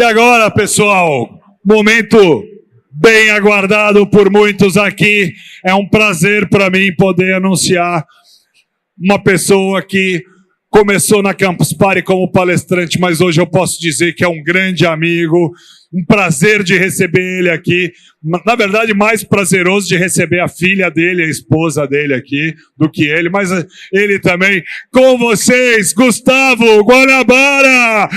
E agora, pessoal, momento bem aguardado por muitos aqui. É um prazer para mim poder anunciar uma pessoa que começou na Campus Party como palestrante, mas hoje eu posso dizer que é um grande amigo. Um prazer de receber ele aqui. Na verdade, mais prazeroso de receber a filha dele, a esposa dele aqui, do que ele. Mas ele também, com vocês, Gustavo Guanabara!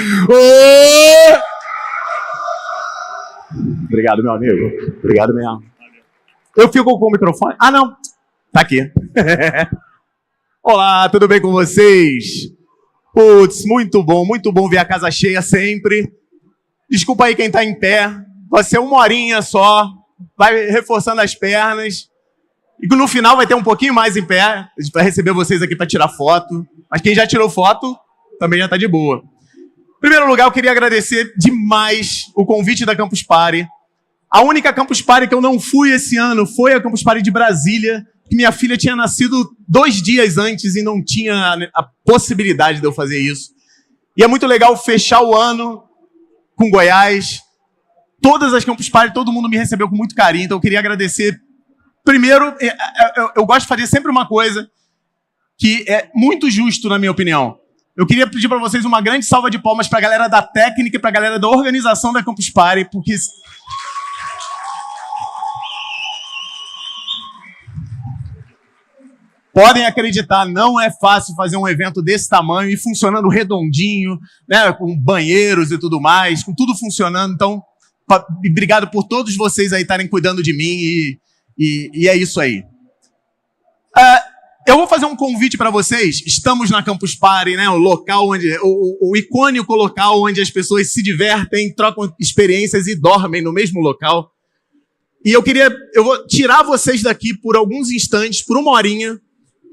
Obrigado, meu amigo. Obrigado mesmo. Eu fico com o microfone? Ah, não. Tá aqui. Olá, tudo bem com vocês? Putz, muito bom ver a casa cheia sempre. Desculpa aí quem tá em pé. Vai ser 1 horinha só. Vai reforçando as pernas. E no final vai ter um pouquinho mais em pé. A gente vai receber vocês aqui para tirar foto. Mas quem já tirou foto, também já tá de boa. Em primeiro lugar, eu queria agradecer demais o convite da Campus Party. A única Campus Party que eu não fui esse ano foi a Campus Party de Brasília, que minha filha tinha nascido 2 dias antes e não tinha a possibilidade de eu fazer isso. E é muito legal fechar o ano com Goiás. Todas as Campus Party, todo mundo me recebeu com muito carinho, então eu queria agradecer. Primeiro, eu gosto de fazer sempre uma coisa que é muito justo, na minha opinião. Eu queria pedir para vocês uma grande salva de palmas para a galera da técnica e para a galera da organização da Campus Party, porque podem acreditar, não é fácil fazer um evento desse tamanho e funcionando redondinho, né, com banheiros e tudo mais, com tudo funcionando. Então, obrigado por todos vocês aí estarem cuidando de mim e é isso aí. Eu vou fazer um convite para vocês. Estamos na Campus Party, né, o local onde o icônico local onde as pessoas se divertem, trocam experiências e dormem no mesmo local. E eu vou tirar vocês daqui por alguns instantes, por 1 horinha,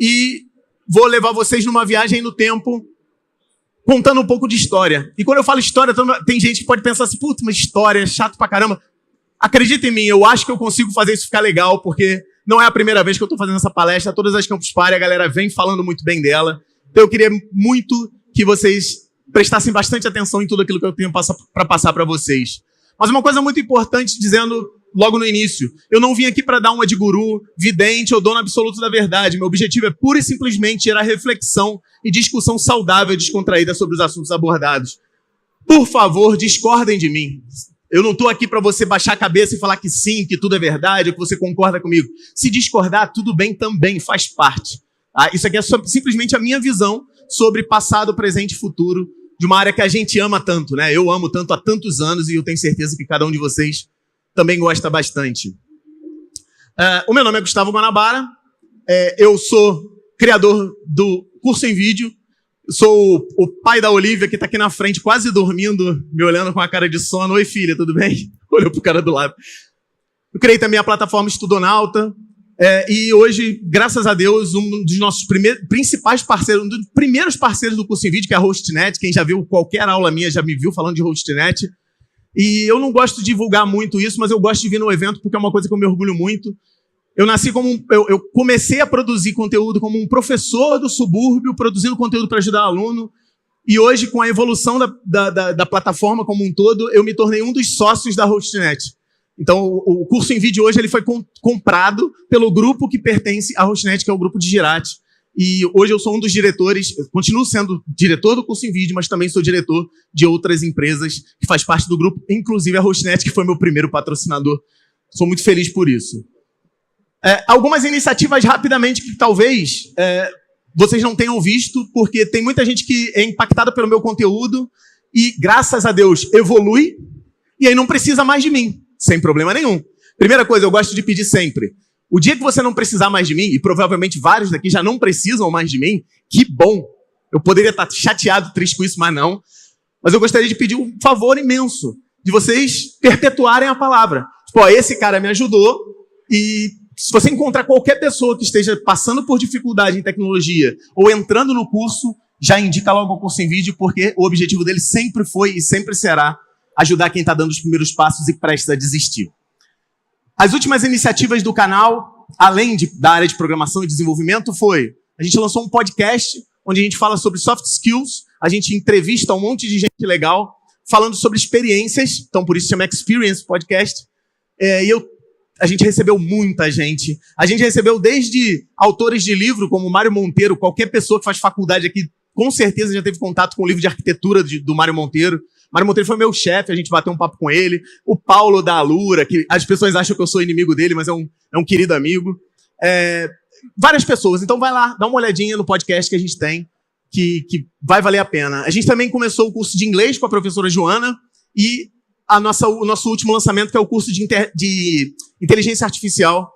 e vou levar vocês numa viagem no tempo, contando um pouco de história. E quando eu falo história, tem gente que pode pensar assim, puta, mas história é chato pra caramba. Acredita em mim, eu acho que eu consigo fazer isso ficar legal, porque não é a primeira vez que eu tô fazendo essa palestra. Todas as Campus Party, a galera vem falando muito bem dela. Então eu queria muito que vocês prestassem bastante atenção em tudo aquilo que eu tenho para passar para vocês. Mas uma coisa muito importante, dizendo logo no início, eu não vim aqui para dar uma de guru, vidente ou dono absoluto da verdade. Meu objetivo é pura e simplesmente gerar reflexão e discussão saudável e descontraída sobre os assuntos abordados. Por favor, discordem de mim. Eu não estou aqui para você baixar a cabeça e falar que sim, que tudo é verdade, ou que você concorda comigo. Se discordar, tudo bem também, faz parte. Isso aqui é simplesmente a minha visão sobre passado, presente e futuro de uma área que a gente ama tanto, né? Eu amo tanto há tantos anos e eu tenho certeza que cada um de vocês também gosta bastante. O meu nome é Gustavo Guanabara, eu sou criador do Curso em Vídeo, sou o pai da Olivia, que está aqui na frente, quase dormindo, me olhando com a cara de sono. Oi, filha, tudo bem? Olhou pro cara do lado. Eu criei também a plataforma Estudonauta, e hoje, graças a Deus, um dos nossos principais parceiros, um dos primeiros parceiros do Curso em Vídeo, que é a HostNet. Quem já viu qualquer aula minha já me viu falando de HostNet. E eu não gosto de divulgar muito isso, mas eu gosto de vir no evento porque é uma coisa que eu me orgulho muito. Eu nasci eu comecei a produzir conteúdo como um professor do subúrbio, produzindo conteúdo para ajudar aluno. E hoje, com a evolução da plataforma como um todo, eu me tornei um dos sócios da HostNet. Então, o Curso em Vídeo hoje ele foi comprado pelo grupo que pertence à HostNet, que é o grupo de Girati. E hoje eu sou um dos diretores, eu continuo sendo diretor do Curso em Vídeo, mas também sou diretor de outras empresas que faz parte do grupo, inclusive a HostNet, que foi meu primeiro patrocinador. Sou muito feliz por isso. Algumas iniciativas rapidamente que talvez vocês não tenham visto, porque tem muita gente que é impactada pelo meu conteúdo e, graças a Deus, evolui e aí não precisa mais de mim, sem problema nenhum. Primeira coisa, eu gosto de pedir sempre. O dia que você não precisar mais de mim, e provavelmente vários daqui já não precisam mais de mim, que bom. Eu poderia estar chateado, triste com isso, mas não. Mas eu gostaria de pedir um favor imenso, de vocês perpetuarem a palavra. Tipo, esse cara me ajudou, e se você encontrar qualquer pessoa que esteja passando por dificuldade em tecnologia, ou entrando no curso, já indica logo o Curso em Vídeo, porque o objetivo dele sempre foi e sempre será ajudar quem está dando os primeiros passos e prestes a desistir. As últimas iniciativas do canal, além da área de programação e desenvolvimento, a gente lançou um podcast onde a gente fala sobre soft skills, a gente entrevista um monte de gente legal, falando sobre experiências, então por isso chama Experience Podcast. A gente recebeu muita gente. A gente recebeu desde autores de livro, como Mário Monteiro, qualquer pessoa que faz faculdade aqui, com certeza já teve contato com o livro de arquitetura do Mário Monteiro. Mário Monteiro foi meu chefe, a gente bateu um papo com ele. O Paulo da Alura, que as pessoas acham que eu sou inimigo dele, mas é um querido amigo. Várias pessoas. Então vai lá, dá uma olhadinha no podcast que a gente tem, que vai valer a pena. A gente também começou o curso de inglês com a professora Joana e o nosso último lançamento, que é o curso de inteligência artificial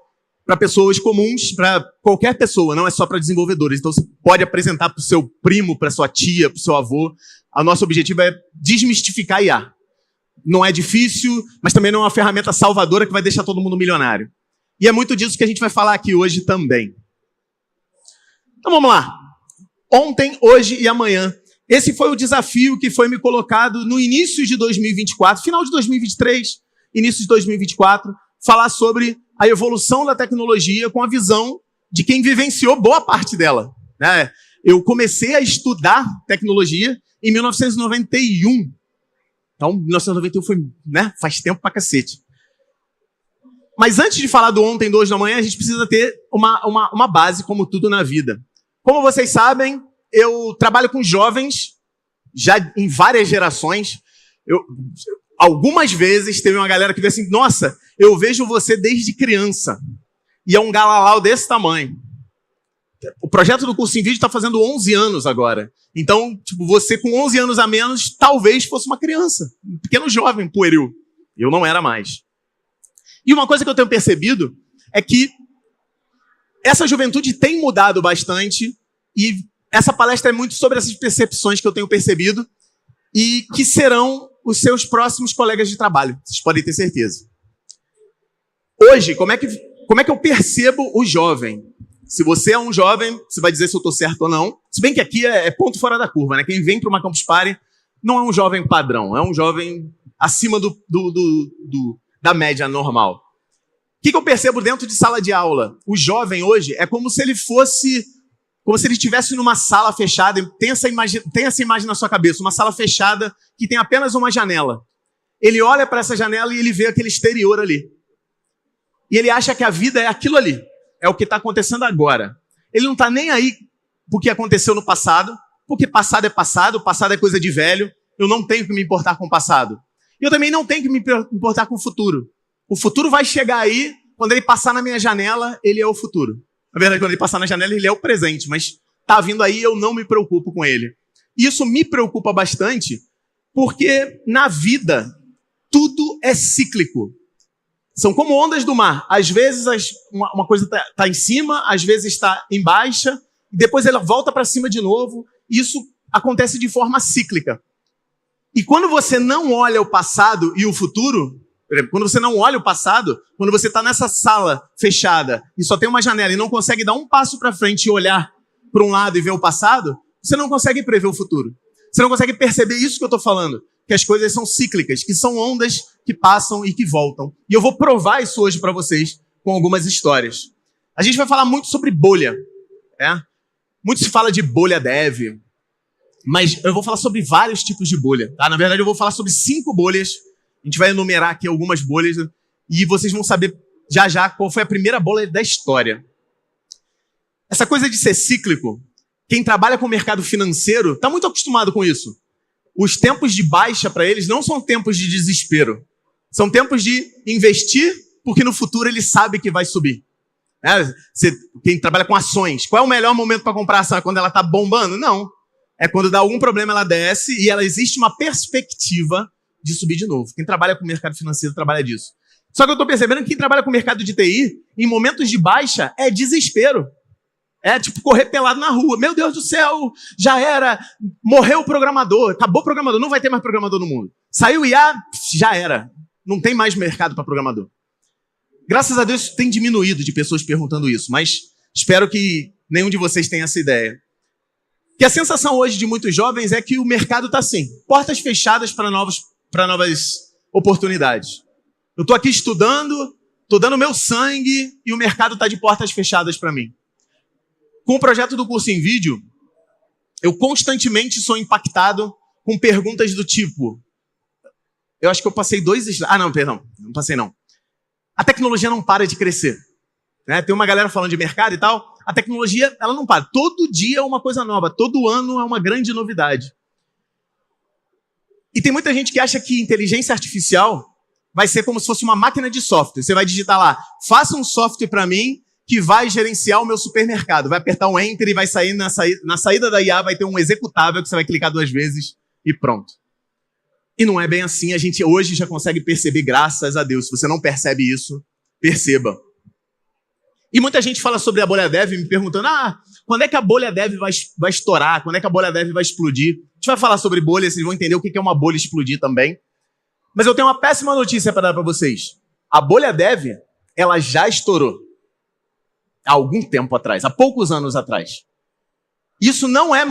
para pessoas comuns, para qualquer pessoa, não é só para desenvolvedores. Então você pode apresentar para o seu primo, para sua tia, para o seu avô. O nosso objetivo é desmistificar IA. Não é difícil, mas também não é uma ferramenta salvadora que vai deixar todo mundo milionário. E é muito disso que a gente vai falar aqui hoje também. Então vamos lá. Ontem, hoje e amanhã. Esse foi o desafio que foi me colocado no início de 2024, final de 2023, início de 2024, falar sobre a evolução da tecnologia com a visão de quem vivenciou boa parte dela. Eu comecei a estudar tecnologia em 1991. Então, 1991 foi, faz tempo pra cacete. Mas antes de falar do ontem, do hoje, da manhã, a gente precisa ter uma base, como tudo na vida. Como vocês sabem, eu trabalho com jovens, já em várias gerações. Algumas vezes teve uma galera que veio assim, nossa, eu vejo você desde criança. E é um galalau desse tamanho. O projeto do curso em vídeo está fazendo 11 anos agora. Então, você com 11 anos a menos, talvez fosse uma criança. Um pequeno jovem, pueril. Eu não era mais. E uma coisa que eu tenho percebido é que essa juventude tem mudado bastante e essa palestra é muito sobre essas percepções que eu tenho percebido e que serão os seus próximos colegas de trabalho. Vocês podem ter certeza. Hoje, como é que eu percebo o jovem? Se você é um jovem, você vai dizer se eu estou certo ou não. Se bem que aqui é ponto fora da curva, né? Quem vem para uma Campus Party não é um jovem padrão, é um jovem acima da média normal. O que eu percebo dentro de sala de aula? O jovem hoje é como se ele estivesse numa sala fechada. Tem essa imagem na sua cabeça, uma sala fechada que tem apenas uma janela. Ele olha para essa janela e ele vê aquele exterior ali. E ele acha que a vida é aquilo ali. É o que está acontecendo agora. Ele não está nem aí porque aconteceu no passado, porque passado é coisa de velho. Eu não tenho que me importar com o passado. E eu também não tenho que me importar com o futuro. O futuro vai chegar aí, quando ele passar na minha janela, ele é o futuro. Na verdade, quando ele passar na janela, ele é o presente, mas está vindo aí, eu não me preocupo com ele. E isso me preocupa bastante, porque na vida, tudo é cíclico. São como ondas do mar. Às vezes uma coisa está em cima, às vezes está em baixa, e depois ela volta para cima de novo. Isso acontece de forma cíclica. E quando você não olha o passado e o futuro, quando você não olha o passado, quando você está nessa sala fechada e só tem uma janela e não consegue dar um passo para frente e olhar para um lado e ver o passado, você não consegue prever o futuro. Você não consegue perceber isso que eu estou falando, que as coisas são cíclicas, que são ondas que passam e que voltam. E eu vou provar isso hoje para vocês com algumas histórias. A gente vai falar muito sobre bolha. Muito se fala de bolha dev, mas eu vou falar sobre vários tipos de bolha. Tá? Na verdade, eu vou falar sobre 5 bolhas. A gente vai enumerar aqui algumas bolhas e vocês vão saber já qual foi a primeira bolha da história. Essa coisa de ser cíclico, quem trabalha com o mercado financeiro está muito acostumado com isso. Os tempos de baixa para eles não são tempos de desespero. São tempos de investir, porque no futuro ele sabe que vai subir. Quem trabalha com ações, qual é o melhor momento para comprar ação? É quando ela está bombando? Não. É quando dá algum problema, ela desce e existe uma perspectiva de subir de novo. Quem trabalha com o mercado financeiro trabalha disso. Só que eu estou percebendo que quem trabalha com o mercado de TI, em momentos de baixa, é desespero. É tipo correr pelado na rua. Meu Deus do céu, já era. Morreu o programador, acabou o programador, não vai ter mais programador no mundo. Saiu o IA, já era. Não tem mais mercado para programador. Graças a Deus tem diminuído de pessoas perguntando isso, mas espero que nenhum de vocês tenha essa ideia. Que a sensação hoje de muitos jovens é que o mercado está assim, portas fechadas para novas oportunidades. Eu estou aqui estudando, estou dando meu sangue e o mercado está de portas fechadas para mim. Com o projeto do curso em vídeo, eu constantemente sou impactado com perguntas do tipo: Eu acho que eu passei 2 slides. Ah, não, perdão. Não passei, não. A tecnologia não para de crescer. Né? Tem uma galera falando de mercado e tal. A tecnologia, ela não para. Todo dia é uma coisa nova. Todo ano é uma grande novidade. E tem muita gente que acha que inteligência artificial vai ser como se fosse uma máquina de software. Você vai digitar lá, faça um software para mim que vai gerenciar o meu supermercado. Vai apertar um Enter e vai sair na saída da IA, vai ter um executável que você vai clicar 2 vezes e pronto. E não é bem assim. A gente hoje já consegue perceber, graças a Deus. Se você não percebe isso, perceba. E muita gente fala sobre a bolha dev me perguntando, quando é que a bolha dev vai estourar? Quando é que a bolha dev vai explodir? A gente vai falar sobre bolha, vocês vão entender o que é uma bolha explodir também. Mas eu tenho uma péssima notícia para dar para vocês. A bolha dev, ela já estourou. Há algum tempo atrás, há poucos anos atrás. Isso não é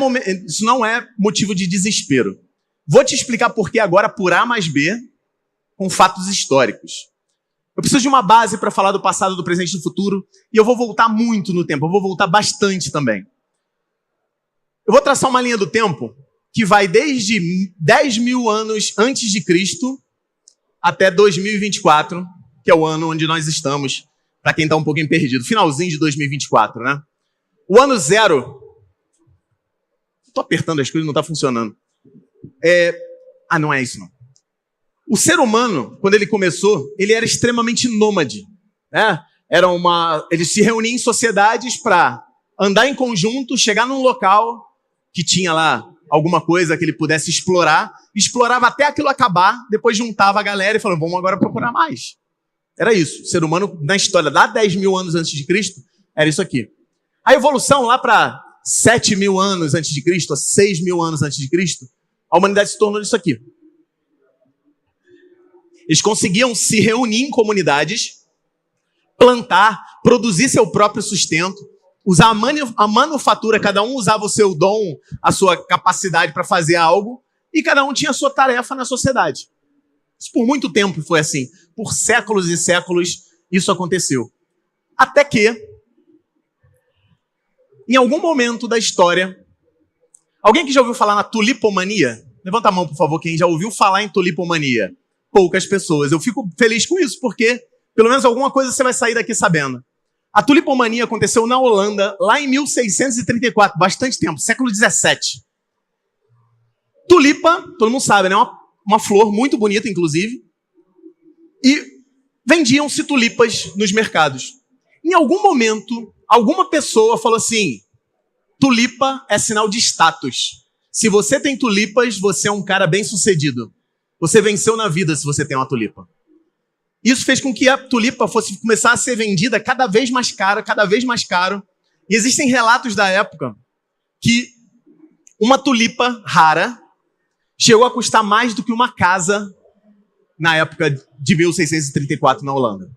motivo de desespero. Vou te explicar por que agora por A mais B, com fatos históricos. Eu preciso de uma base para falar do passado, do presente e do futuro, e eu vou voltar muito no tempo, eu vou voltar bastante também. Eu vou traçar uma linha do tempo que vai desde 10 mil anos antes de Cristo até 2024, que é o ano onde nós estamos, para quem está um pouquinho perdido. Finalzinho de 2024, né? O ano 0... Estou apertando as coisas, não está funcionando. Não é isso, não. O ser humano, quando ele começou, ele era extremamente nômade. Né? Ele se reunia em sociedades para andar em conjunto, chegar num local que tinha lá alguma coisa que ele pudesse explorar, explorava até aquilo acabar, depois juntava a galera e falava, vamos agora procurar mais. Era isso. O ser humano, na história, lá 10 mil anos antes de Cristo, era isso aqui. A evolução lá para 7 mil anos antes de Cristo, 6 mil anos antes de Cristo, a humanidade se tornou isso aqui. Eles conseguiam se reunir em comunidades, plantar, produzir seu próprio sustento, usar a manufatura, cada um usava o seu dom, a sua capacidade para fazer algo, e cada um tinha a sua tarefa na sociedade. Isso por muito tempo foi assim. Por séculos e séculos isso aconteceu. Até que, em algum momento da história, alguém que já ouviu falar na tulipomania? Levanta a mão, por favor, quem já ouviu falar em tulipomania. Poucas pessoas. Eu fico feliz com isso, porque pelo menos alguma coisa você vai sair daqui sabendo. A tulipomania aconteceu na Holanda, lá em 1634, bastante tempo, século 17. Tulipa, todo mundo sabe, né? Uma flor muito bonita, inclusive. E vendiam-se tulipas nos mercados. Em algum momento, alguma pessoa falou assim, tulipa é sinal de status. Se você tem tulipas, você é um cara bem-sucedido. Você venceu na vida se você tem uma tulipa. Isso fez com que a tulipa fosse começar a ser vendida cada vez mais cara, cada vez mais caro. E existem relatos da época que uma tulipa rara chegou a custar mais do que uma casa na época de 1634 na Holanda.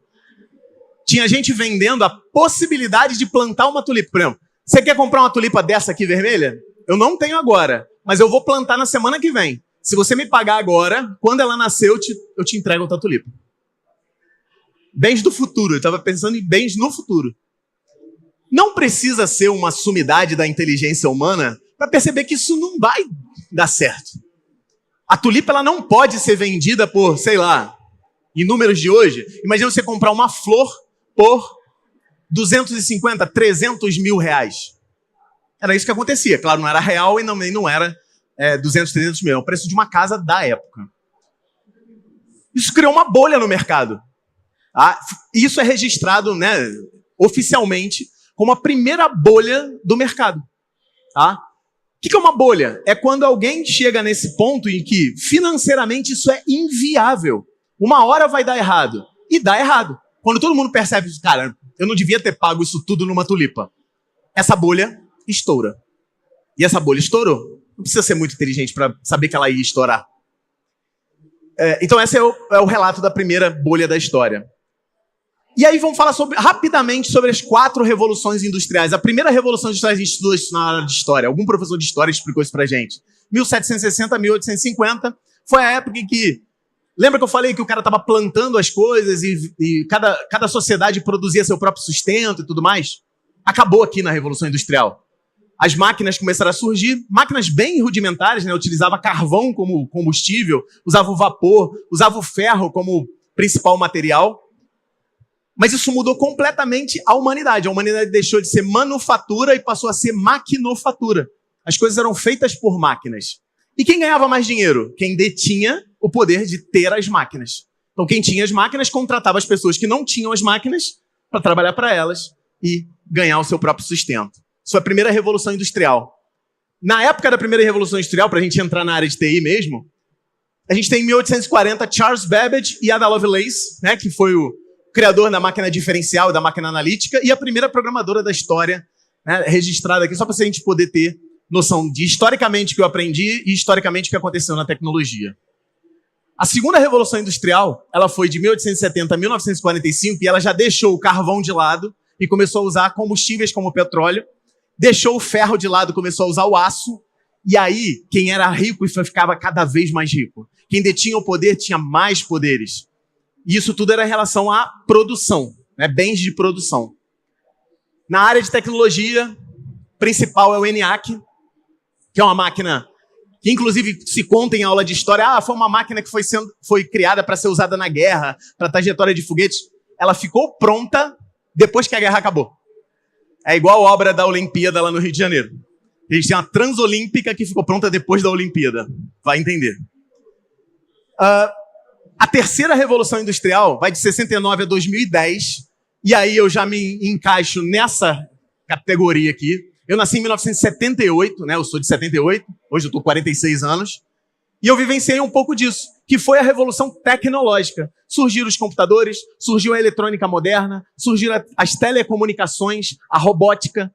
Tinha gente vendendo a possibilidade de plantar uma tulipa. Por exemplo, você quer comprar uma tulipa dessa aqui vermelha? Eu não tenho agora, mas eu vou plantar na semana que vem. Se você me pagar agora, quando ela nascer, eu te entrego outra tulipa. Bens do futuro. Eu estava pensando em bens no futuro. Não precisa ser uma sumidade da inteligência humana para perceber que isso não vai dar certo. A tulipa ela não pode ser vendida por, sei lá, em números de hoje. Imagina você comprar uma flor por 250, 300 mil reais. Era isso que acontecia. Claro, não era real e não era 200, 300 mil. É o preço de uma casa da época. Isso criou uma bolha no mercado. Isso é registrado, né, oficialmente como a primeira bolha do mercado. O que é uma bolha? É quando alguém chega nesse ponto em que financeiramente isso é inviável. Uma hora vai dar errado. E dá errado. Quando todo mundo percebe, cara, eu não devia ter pago isso tudo numa tulipa. Essa bolha estoura. E essa bolha estourou. Não precisa ser muito inteligente para saber que ela ia estourar. Então esse é o relato da primeira bolha da história. E aí vamos falar rapidamente sobre as 4 revoluções industriais. A primeira revolução industrial a gente estudou isso na aula de história. Algum professor de história explicou isso pra gente. 1760, 1850 foi a época em que... Lembra que eu falei que o cara estava plantando as coisas e cada sociedade produzia seu próprio sustento e tudo mais? Acabou aqui na Revolução Industrial. as máquinas começaram a surgir, máquinas bem rudimentares, né? Utilizava carvão como combustível, usava o vapor, usava o ferro como principal material. Mas isso mudou completamente a humanidade. A humanidade deixou de ser manufatura e passou a ser maquinofatura. As coisas eram feitas por máquinas. E quem ganhava mais dinheiro? Quem detinha o poder de ter as máquinas. Então, quem tinha as máquinas contratava as pessoas que não tinham as máquinas para trabalhar para elas e ganhar o seu próprio sustento. Isso foi a primeira revolução industrial. Na época da primeira revolução industrial, para a gente entrar na área de TI mesmo, a gente tem em 1840 Charles Babbage e Ada Lovelace, né, que foi o criador da máquina diferencial e da máquina analítica e a primeira programadora da história, né, registrada aqui, só para a gente poder ter noção de historicamente o que eu aprendi e historicamente o que aconteceu na tecnologia. A segunda revolução industrial, ela foi de 1870 a 1945 e ela já deixou o carvão de lado e começou a usar combustíveis como o petróleo, deixou o ferro de lado, começou a usar o aço, e aí quem era rico ficava cada vez mais rico. Quem detinha o poder tinha mais poderes. E isso tudo era em relação à produção, né? Bens de produção. Na área de tecnologia, principal é o ENIAC, que é uma máquina que inclusive se conta em aula de história, foi uma máquina que foi criada para ser usada na guerra, para trajetória de foguetes. Ela ficou pronta depois que a guerra acabou. É igual a obra da Olimpíada lá no Rio de Janeiro. A gente tem uma transolímpica que ficou pronta depois da Olimpíada. Vai entender. A terceira revolução industrial vai de 69 a 2010. E aí eu já me encaixo nessa categoria aqui. Eu nasci em 1978, né? Eu sou de 78. Hoje eu estou com 46 anos. E eu vivenciei um pouco disso, que foi a revolução tecnológica. Surgiram os computadores, surgiu a eletrônica moderna, surgiram as telecomunicações, a robótica.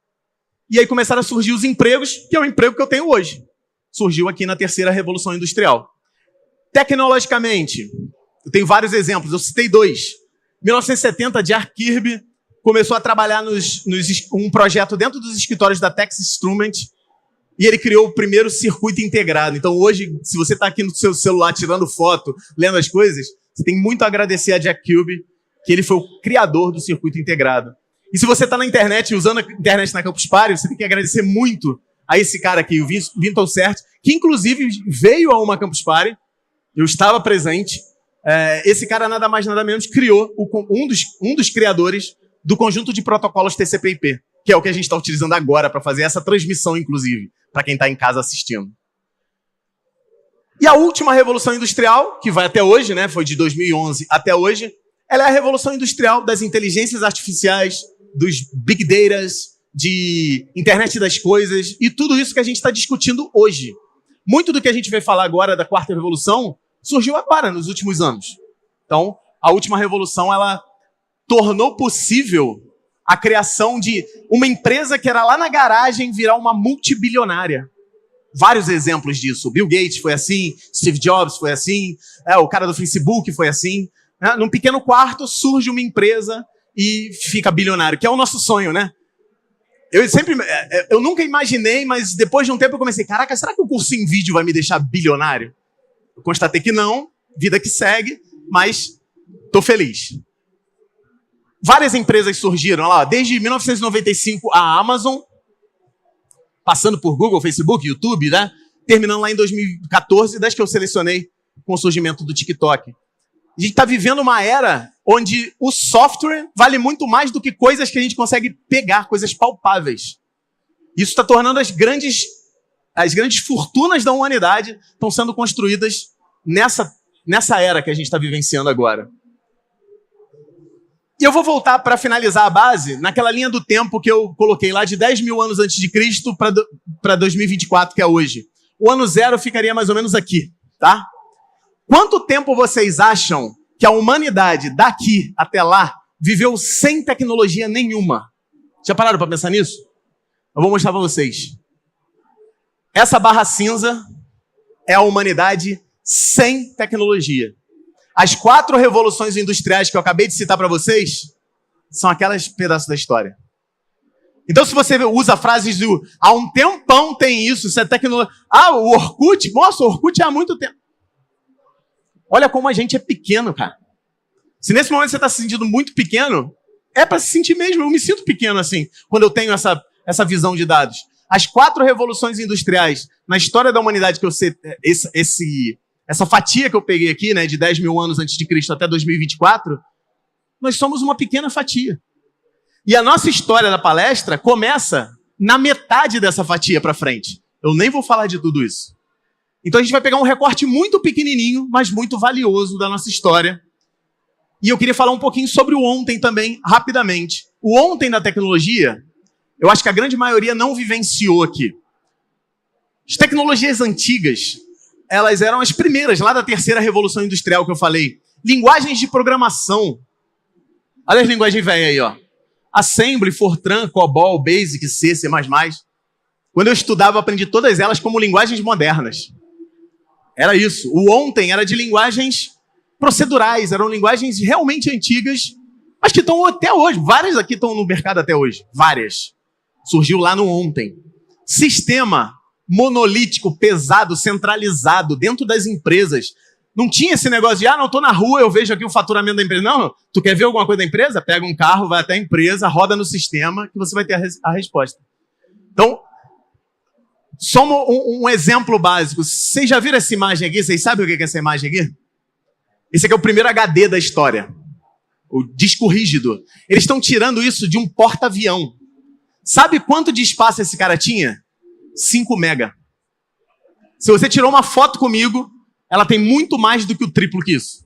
E aí começaram a surgir os empregos, que é o emprego que eu tenho hoje. Surgiu aqui na terceira revolução industrial. Tecnologicamente, eu tenho vários exemplos, eu citei dois. Em 1970, Jack Kirby começou a trabalhar um projeto dentro dos escritórios da Texas Instruments, e ele criou o primeiro circuito integrado. Então hoje, se você está aqui no seu celular tirando foto, lendo as coisas, você tem muito a agradecer a Jack Kirby, que ele foi o criador do circuito integrado. E se você está na internet, usando a internet na Campus Party, você tem que agradecer muito a esse cara aqui, o Vinton Certi, que inclusive veio a uma Campus Party, eu estava presente. Esse cara nada mais nada menos criou um dos criadores do conjunto de protocolos TCP/IP, que é o que a gente está utilizando agora para fazer essa transmissão, inclusive, para quem está em casa assistindo. E a última revolução industrial, que vai até hoje, né, foi de 2011 até hoje, ela é a revolução industrial das inteligências artificiais, dos big data, de internet das coisas e tudo isso que a gente está discutindo hoje. Muito do que a gente vai falar agora da quarta revolução surgiu agora, nos últimos anos. Então, a última revolução, ela tornou possível a criação de uma empresa que era lá na garagem virar uma multibilionária. Vários exemplos disso. Bill Gates foi assim, Steve Jobs foi assim, o cara do Facebook foi assim. Num pequeno quarto surge uma empresa e fica bilionário, que é o nosso sonho, né? Eu nunca imaginei, mas depois de um tempo eu comecei, caraca, será que o curso em vídeo vai me deixar bilionário? Eu constatei que não, vida que segue, mas tô feliz. Várias empresas surgiram lá, desde 1995 a Amazon, passando por Google, Facebook, YouTube, né? Terminando lá em 2014, desde que eu selecionei com o surgimento do TikTok. A gente está vivendo uma era onde o software vale muito mais do que coisas que a gente consegue pegar, coisas palpáveis. Isso está tornando as grandes fortunas da humanidade estão sendo construídas nessa era que a gente está vivenciando agora. E eu vou voltar para finalizar a base naquela linha do tempo que eu coloquei lá de 10 mil anos antes de Cristo para 2024, que é hoje. O ano zero ficaria mais ou menos aqui, tá? Quanto tempo vocês acham que a humanidade daqui até lá viveu sem tecnologia nenhuma? Já pararam para pensar nisso? Eu vou mostrar para vocês. Essa barra cinza é a humanidade sem tecnologia. As 4 revoluções industriais que eu acabei de citar para vocês são aquelas pedaços da história. Então, se você usa frases do há um tempão tem isso é tecnologia. O Orkut, nossa, o Orkut é há muito tempo. Olha como a gente é pequeno, cara. Se nesse momento você está se sentindo muito pequeno, é para se sentir mesmo. Eu me sinto pequeno assim, quando eu tenho essa visão de dados. as 4 revoluções industriais na história da humanidade, que eu sei, essa fatia que eu peguei aqui, né, de 10 mil anos antes de Cristo até 2024, nós somos uma pequena fatia. E a nossa história da palestra começa na metade dessa fatia para frente. Eu nem vou falar de tudo isso. Então a gente vai pegar um recorte muito pequenininho, mas muito valioso da nossa história. E eu queria falar um pouquinho sobre o ontem também, rapidamente. O ontem da tecnologia, eu acho que a grande maioria não vivenciou aqui. As tecnologias antigas, elas eram as primeiras, lá da terceira revolução industrial que eu falei. Linguagens de programação. Olha as linguagens velhas aí, ó. Assembly, Fortran, COBOL, Basic, C, C++. Quando eu estudava, eu aprendi todas elas como linguagens modernas. Era isso. O ontem era de linguagens procedurais, eram linguagens realmente antigas, mas que estão até hoje. Várias aqui estão no mercado até hoje. Várias. Surgiu lá no ontem. Sistema monolítico, pesado, centralizado, dentro das empresas. Não tinha esse negócio de, não, estou na rua, eu vejo aqui o faturamento da empresa. Não, tu quer ver alguma coisa da empresa? Pega um carro, vai até a empresa, roda no sistema, que você vai ter a resposta. Então, só um exemplo básico. Vocês já viram essa imagem aqui? Vocês sabem o que é essa imagem aqui? Esse aqui é o primeiro HD da história. O disco rígido. Eles estão tirando isso de um porta-avião. Sabe quanto de espaço esse cara tinha? 5 mega. Se você tirou uma foto comigo, ela tem muito mais do que o triplo que isso.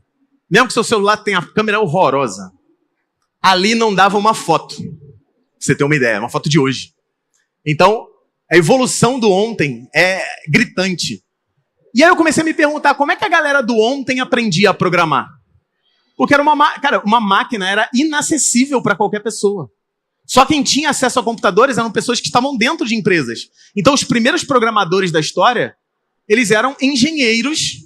Mesmo que seu celular tenha a câmera horrorosa. Ali não dava uma foto. Pra você ter uma ideia, uma foto de hoje. Então, a evolução do ontem é gritante. E aí eu comecei a me perguntar como é que a galera do ontem aprendia a programar. Porque era uma máquina era inacessível para qualquer pessoa. Só quem tinha acesso a computadores eram pessoas que estavam dentro de empresas. Então os primeiros programadores da história, eles eram engenheiros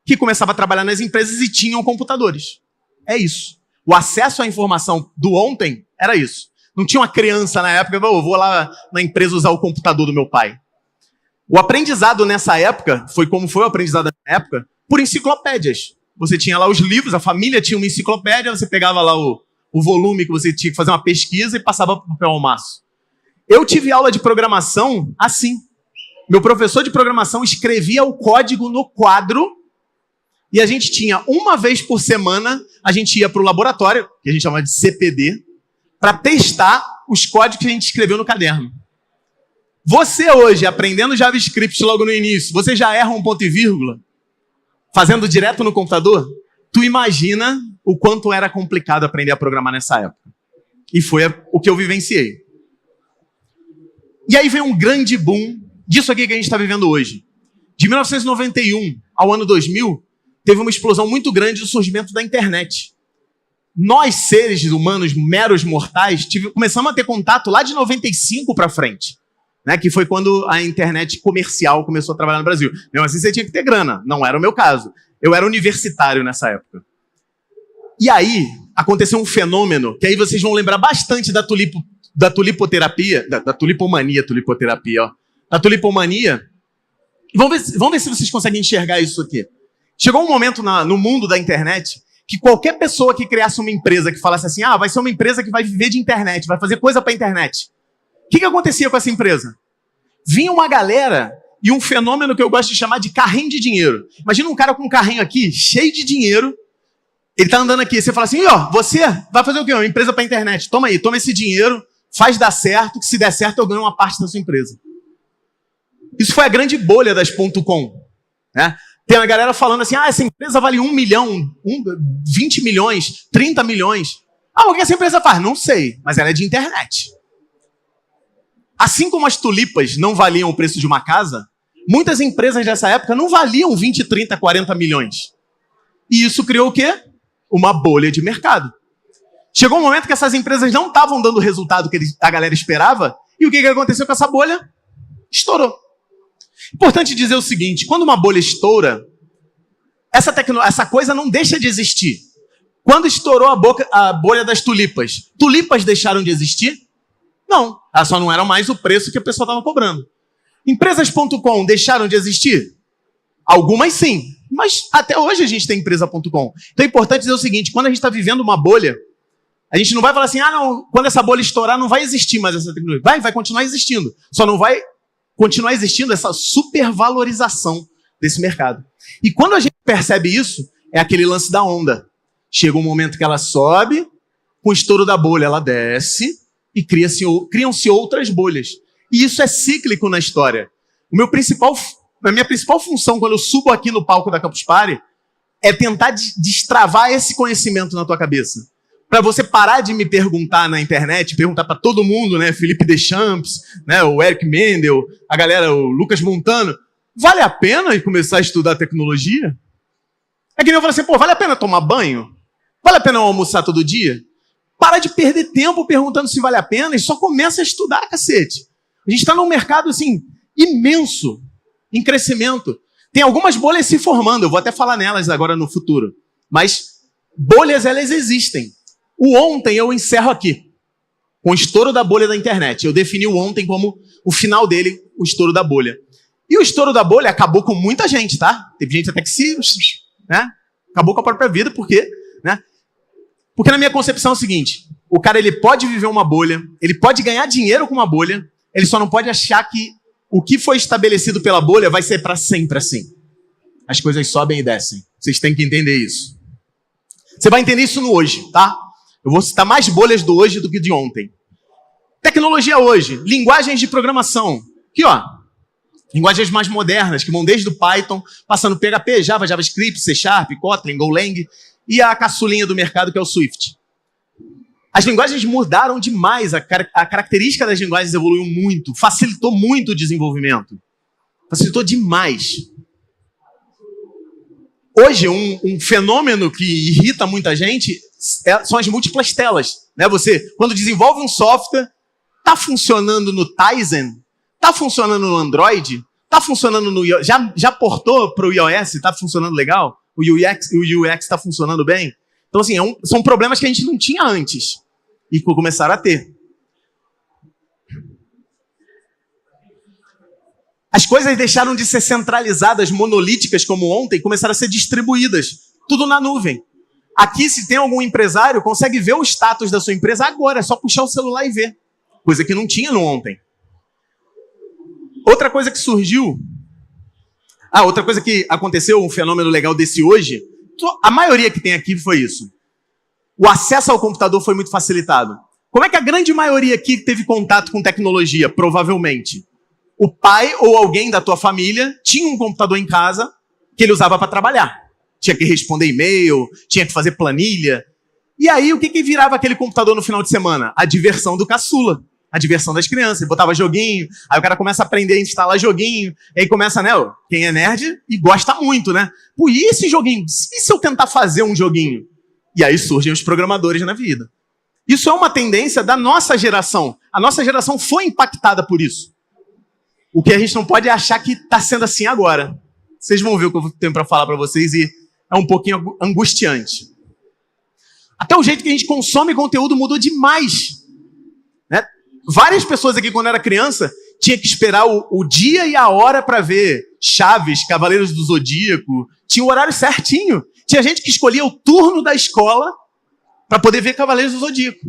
que começavam a trabalhar nas empresas e tinham computadores. É isso. O acesso à informação do ontem era isso. Não tinha uma criança na época, eu vou lá na empresa usar o computador do meu pai. O aprendizado nessa época, foi como foi o aprendizado nessa época, por enciclopédias. Você tinha lá os livros, a família tinha uma enciclopédia, você pegava lá o volume que você tinha que fazer uma pesquisa e passava para o papel ao maço. Eu tive aula de programação assim. Meu professor de programação escrevia o código no quadro e a gente tinha, uma vez por semana, a gente ia para o laboratório, que a gente chama de CPD, para testar os códigos que a gente escreveu no caderno. Você hoje, aprendendo JavaScript logo no início, você já erra um ponto e vírgula? Fazendo direto no computador? Tu imagina o quanto era complicado aprender a programar nessa época. E foi o que eu vivenciei. E aí vem um grande boom disso aqui que a gente está vivendo hoje. De 1991 ao ano 2000, teve uma explosão muito grande do surgimento da internet. Nós, seres humanos, meros mortais, começamos a ter contato lá de 95 para frente. Né, que foi quando a internet comercial começou a trabalhar no Brasil. Mesmo assim, você tinha que ter grana. Não era o meu caso. Eu era universitário nessa época. E aí, aconteceu um fenômeno, que aí vocês vão lembrar bastante da tulipoterapia, da tulipomania, ó. Da tulipomania. Vamos ver se vocês conseguem enxergar isso aqui. Chegou um momento no mundo da internet que qualquer pessoa que criasse uma empresa que falasse assim, vai ser uma empresa que vai viver de internet, vai fazer coisa para a internet. O que acontecia com essa empresa? Vinha uma galera e um fenômeno que eu gosto de chamar de carrinho de dinheiro. Imagina um cara com um carrinho aqui, cheio de dinheiro. Ele tá andando aqui. Você fala assim, você vai fazer o quê? Uma empresa para internet. Toma aí, toma esse dinheiro, faz dar certo, que se der certo eu ganho uma parte da sua empresa. Isso foi a grande bolha das .com. Né? Tem a galera falando assim, essa empresa vale 1 milhão, 20 milhões, 30 milhões. O que essa empresa faz? Não sei, mas ela é de internet. Assim como as tulipas não valiam o preço de uma casa, muitas empresas dessa época não valiam 20, 30, 40 milhões. E isso criou o quê? Uma bolha de mercado. Chegou um momento que essas empresas não estavam dando o resultado que a galera esperava, e o que aconteceu com essa bolha? Estourou. Importante dizer o seguinte, quando uma bolha estoura, essa coisa não deixa de existir. Quando estourou a bolha das tulipas, tulipas deixaram de existir? Não, elas só não eram mais o preço que a pessoa estava cobrando. Empresas.com deixaram de existir? Algumas sim, mas até hoje a gente tem empresa.com. Então é importante dizer o seguinte, quando a gente está vivendo uma bolha, A gente não vai falar assim, não, quando essa bolha estourar não vai existir mais essa tecnologia. Vai continuar existindo. Só não vai continuar existindo essa supervalorização desse mercado. E quando a gente percebe isso, é aquele lance da onda. Chega um momento que ela sobe, com o estouro da bolha ela desce e criam-se outras bolhas. E isso é cíclico na história. A minha principal função quando eu subo aqui no palco da Campus Party é tentar destravar esse conhecimento na tua cabeça. Para você parar de me perguntar na internet, perguntar para todo mundo, né? Felipe Deschamps, né? O Eric Mendel, a galera, o Lucas Montano. Vale a pena começar a estudar tecnologia? É que nem eu falo assim, vale a pena tomar banho? Vale a pena almoçar todo dia? Para de perder tempo perguntando se vale a pena e só começa a estudar, cacete. A gente está num mercado, assim, imenso, em crescimento. Tem algumas bolhas se formando, eu vou até falar nelas agora no futuro. Mas bolhas, elas existem. O ontem eu encerro aqui, com o estouro da bolha da internet. Eu defini o ontem como o final dele, o estouro da bolha. E o estouro da bolha acabou com muita gente, tá? Teve gente até que né? Acabou com a própria vida, porque, né? Porque na minha concepção é o seguinte, o cara ele pode viver uma bolha, ele pode ganhar dinheiro com uma bolha, ele só não pode achar que o que foi estabelecido pela bolha vai ser para sempre assim. As coisas sobem e descem. Vocês têm que entender isso. Você vai entender isso no hoje, tá? Eu vou citar mais bolhas do hoje do que de ontem. Tecnologia hoje, linguagens de programação. Aqui, ó. Linguagens mais modernas, que vão desde o Python, passando PHP, Java, JavaScript, C#, Kotlin, Golang, e a caçulinha do mercado, que é o Swift. As linguagens mudaram demais, a característica das linguagens evoluiu muito, facilitou muito o desenvolvimento. Facilitou demais. Hoje, um fenômeno que irrita muita gente são as múltiplas telas. Né? Você, quando desenvolve um software, está funcionando no Tizen, está funcionando no Android, está funcionando no iOS, já portou para o iOS, está funcionando legal? O UX está funcionando bem? Então, assim, são problemas que a gente não tinha antes e que começaram a ter. As coisas deixaram de ser centralizadas, monolíticas como ontem, e começaram a ser distribuídas. Tudo na nuvem. Aqui, se tem algum empresário, consegue ver o status da sua empresa agora. É só puxar o celular e ver. Coisa que não tinha no ontem. Outra coisa que surgiu... outra coisa que aconteceu, um fenômeno legal desse hoje, a maioria que tem aqui foi isso. O acesso ao computador foi muito facilitado. Como é que a grande maioria aqui teve contato com tecnologia? Provavelmente. O pai ou alguém da tua família tinha um computador em casa que ele usava para trabalhar. Tinha que responder e-mail, tinha que fazer planilha. E aí, o que virava aquele computador no final de semana? A diversão do caçula. A diversão das crianças. Ele botava joguinho, aí o cara começa a aprender a instalar joguinho, e aí começa, né? Quem é nerd e gosta muito, né? Pô, e esse joguinho? E se eu tentar fazer um joguinho? E aí surgem os programadores na vida. Isso é uma tendência da nossa geração. A nossa geração foi impactada por isso. O que a gente não pode é achar que está sendo assim agora. Vocês vão ver o que eu tenho para falar para vocês e é um pouquinho angustiante. Até o jeito que a gente consome conteúdo mudou demais. Né? Várias pessoas aqui, quando era criança, tinha que esperar o dia e a hora para ver Chaves, Cavaleiros do Zodíaco. Tinha o horário certinho. Tinha gente que escolhia o turno da escola para poder ver Cavaleiros do Zodíaco.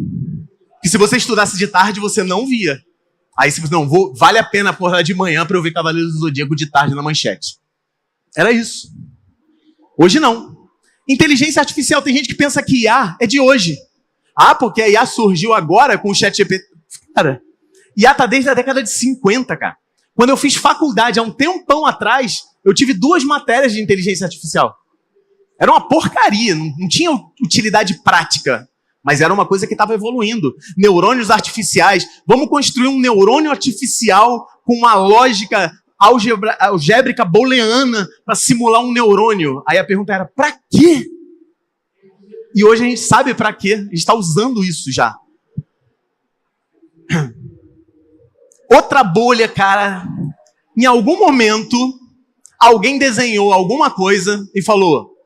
Que se você estudasse de tarde, você não via. Aí você não, vale a pena acordar de manhã para eu ver Cavaleiros do Zodíaco de tarde na manchete. Era isso. Hoje não. Inteligência artificial, tem gente que pensa que IA é de hoje. Porque a IA surgiu agora com o ChatGPT. Cara, IA tá desde a década de 50, cara. Quando eu fiz faculdade há um tempão atrás, eu tive 2 matérias de inteligência artificial. Era uma porcaria, não tinha utilidade prática. Mas era uma coisa que estava evoluindo. Neurônios artificiais. Vamos construir um neurônio artificial com uma lógica algébrica booleana para simular um neurônio. Aí a pergunta era, para quê? E hoje a gente sabe para quê. A gente está usando isso já. Outra bolha, cara. Em algum momento, alguém desenhou alguma coisa e falou,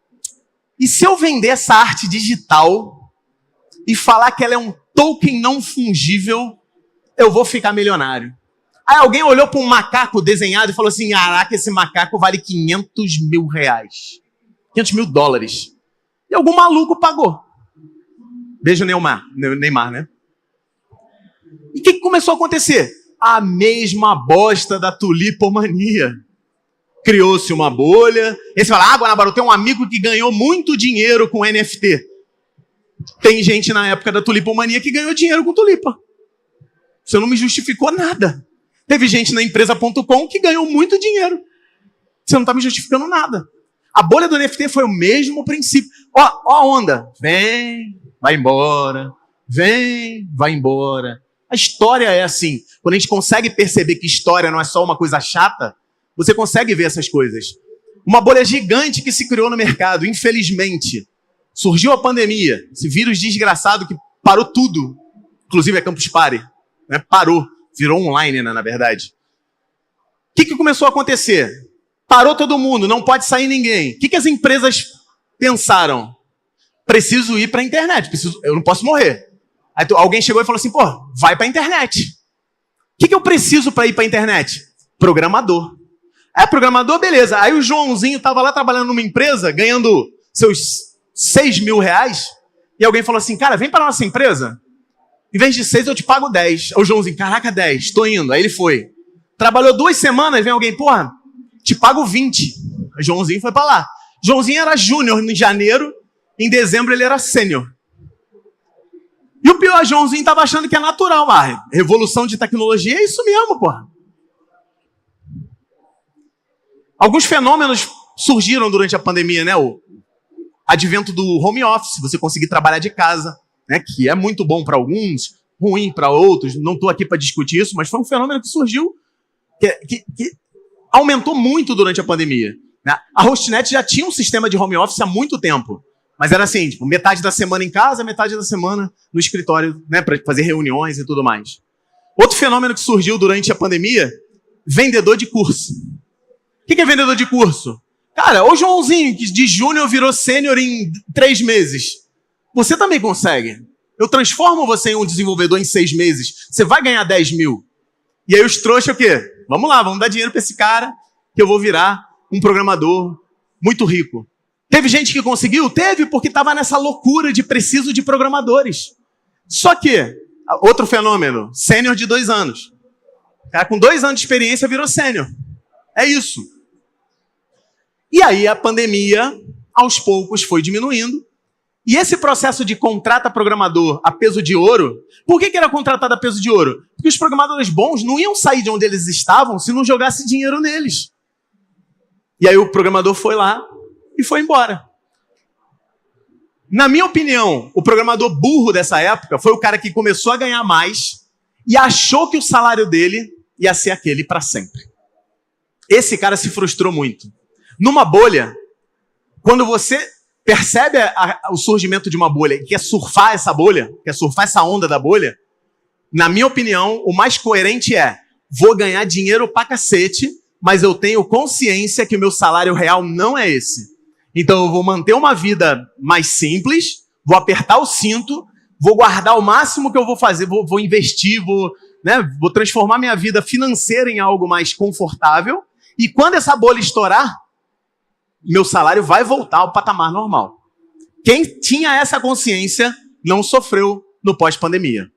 e se eu vender essa arte digital e falar que ela é um token não fungível, eu vou ficar milionário. Aí alguém olhou para um macaco desenhado e falou assim, caraca, esse macaco vale 500 mil reais. 500 mil dólares. E algum maluco pagou. Beijo, Neymar, né? E o que começou a acontecer? A mesma bosta da tulipomania. Criou-se uma bolha. Aí você fala, Guanabara, tem um amigo que ganhou muito dinheiro com NFT. Tem gente na época da tulipomania que ganhou dinheiro com tulipa. Você não me justificou nada. Teve gente na empresa.com que ganhou muito dinheiro. Você não está me justificando nada. A bolha do NFT foi o mesmo princípio. Ó a onda. Vem, vai embora. Vem, vai embora. A história é assim. Quando a gente consegue perceber que história não é só uma coisa chata, você consegue ver essas coisas. Uma bolha gigante que se criou no mercado, infelizmente. Surgiu a pandemia, esse vírus desgraçado que parou tudo. Inclusive a Campus Party. Né? Parou. Virou online, né, na verdade. O que começou a acontecer? Parou todo mundo, não pode sair ninguém. O que as empresas pensaram? Preciso ir para a internet, eu não posso morrer. Aí alguém chegou e falou assim, vai para a internet. O que eu preciso para ir para a internet? Programador. Programador, beleza. Aí o Joãozinho estava lá trabalhando numa empresa, ganhando seus 6 mil reais, e alguém falou assim, cara, vem para a nossa empresa. Em vez de 6, eu te pago 10. Aí o Joãozinho, caraca, 10, estou indo. Aí ele foi. Trabalhou 2 semanas, vem alguém, te pago 20. O Joãozinho foi para lá. Joãozinho era júnior em janeiro, em dezembro ele era sênior. E o pior, Joãozinho estava achando que é natural. Revolução de tecnologia é isso mesmo, Alguns fenômenos surgiram durante a pandemia, né? O advento do home office, você conseguir trabalhar de casa, né? Que é muito bom para alguns, ruim para outros. Não estou aqui para discutir isso, mas foi um fenômeno que surgiu que aumentou muito durante a pandemia. Né? A Hostnet já tinha um sistema de home office há muito tempo. Mas era assim, metade da semana em casa, metade da semana no escritório, né, para fazer reuniões e tudo mais. Outro fenômeno que surgiu durante a pandemia, vendedor de curso. O que é vendedor de curso? Cara, o Joãozinho, que de júnior virou sênior em 3 meses. Você também consegue. Eu transformo você em um desenvolvedor em 6 meses. Você vai ganhar 10 mil. E aí os trouxas o quê? Vamos lá, vamos dar dinheiro para esse cara, que eu vou virar um programador muito rico. Teve gente que conseguiu? Teve, porque estava nessa loucura de preciso de programadores. Só que, outro fenômeno, sênior de 2 anos. O cara com 2 anos de experiência virou sênior. É isso. E aí a pandemia, aos poucos, foi diminuindo. E esse processo de contrata programador a peso de ouro, por que era contratado a peso de ouro? Porque os programadores bons não iam sair de onde eles estavam se não jogasse dinheiro neles. E aí o programador foi lá e foi embora. Na minha opinião, o programador burro dessa época foi o cara que começou a ganhar mais e achou que o salário dele ia ser aquele para sempre. Esse cara se frustrou muito. Numa bolha, quando você percebe o surgimento de uma bolha e quer surfar essa bolha, quer surfar essa onda da bolha, na minha opinião, o mais coerente é: vou ganhar dinheiro pra cacete, mas eu tenho consciência que o meu salário real não é esse. Então eu vou manter uma vida mais simples, vou apertar o cinto, vou guardar o máximo que eu vou fazer, vou investir, vou transformar minha vida financeira em algo mais confortável, e quando essa bolha estourar, meu salário vai voltar ao patamar normal. Quem tinha essa consciência não sofreu no pós-pandemia.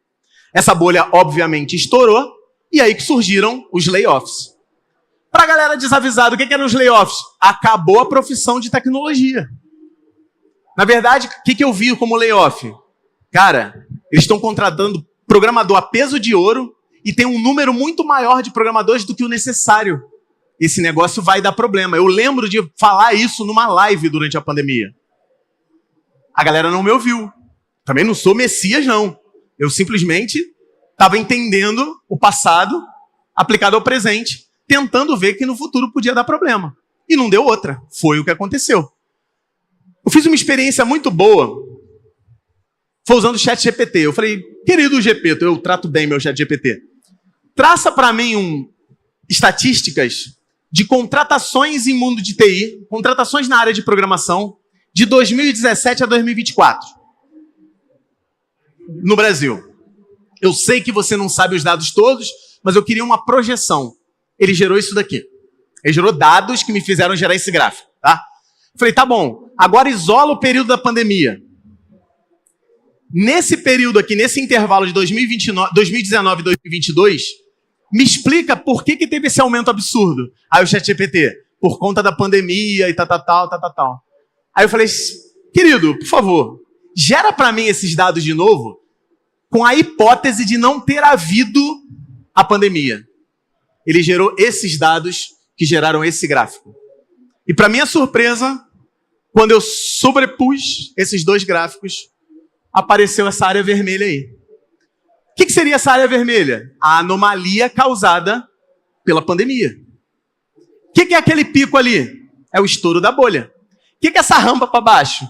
Essa bolha, obviamente, estourou, e aí que surgiram os layoffs. Para a galera desavisada, o que eram os layoffs? Acabou a profissão de tecnologia. Na verdade, o que eu vi como layoff? Cara, eles estão contratando programador a peso de ouro e tem um número muito maior de programadores do que o necessário. Esse negócio vai dar problema. Eu lembro de falar isso numa live durante a pandemia. A galera não me ouviu. Também não sou Messias, não. Eu simplesmente estava entendendo o passado aplicado ao presente, tentando ver que no futuro podia dar problema. E não deu outra. Foi o que aconteceu. Eu fiz uma experiência muito boa. Foi usando o ChatGPT. Eu falei, querido GPT, eu trato bem meu ChatGPT. Traça para mim estatísticas de contratações em mundo de TI, contratações na área de programação, de 2017 a 2024. No Brasil. Eu sei que você não sabe os dados todos, mas eu queria uma projeção. Ele gerou isso daqui. Ele gerou dados que me fizeram gerar esse gráfico, tá? Falei, tá bom, agora isola o período da pandemia. nesse período aqui, nesse intervalo de 2019 e 2022, me explica por que teve esse aumento absurdo. Aí o ChatGPT, por conta da pandemia e tal. Aí eu falei, querido, por favor, gera para mim esses dados de novo com a hipótese de não ter havido a pandemia. Ele gerou esses dados que geraram esse gráfico. E para minha surpresa, quando eu sobrepus esses dois gráficos, apareceu essa área vermelha aí. O que seria essa área vermelha? A anomalia causada pela pandemia. O que é aquele pico ali? É o estouro da bolha. O que é essa rampa para baixo?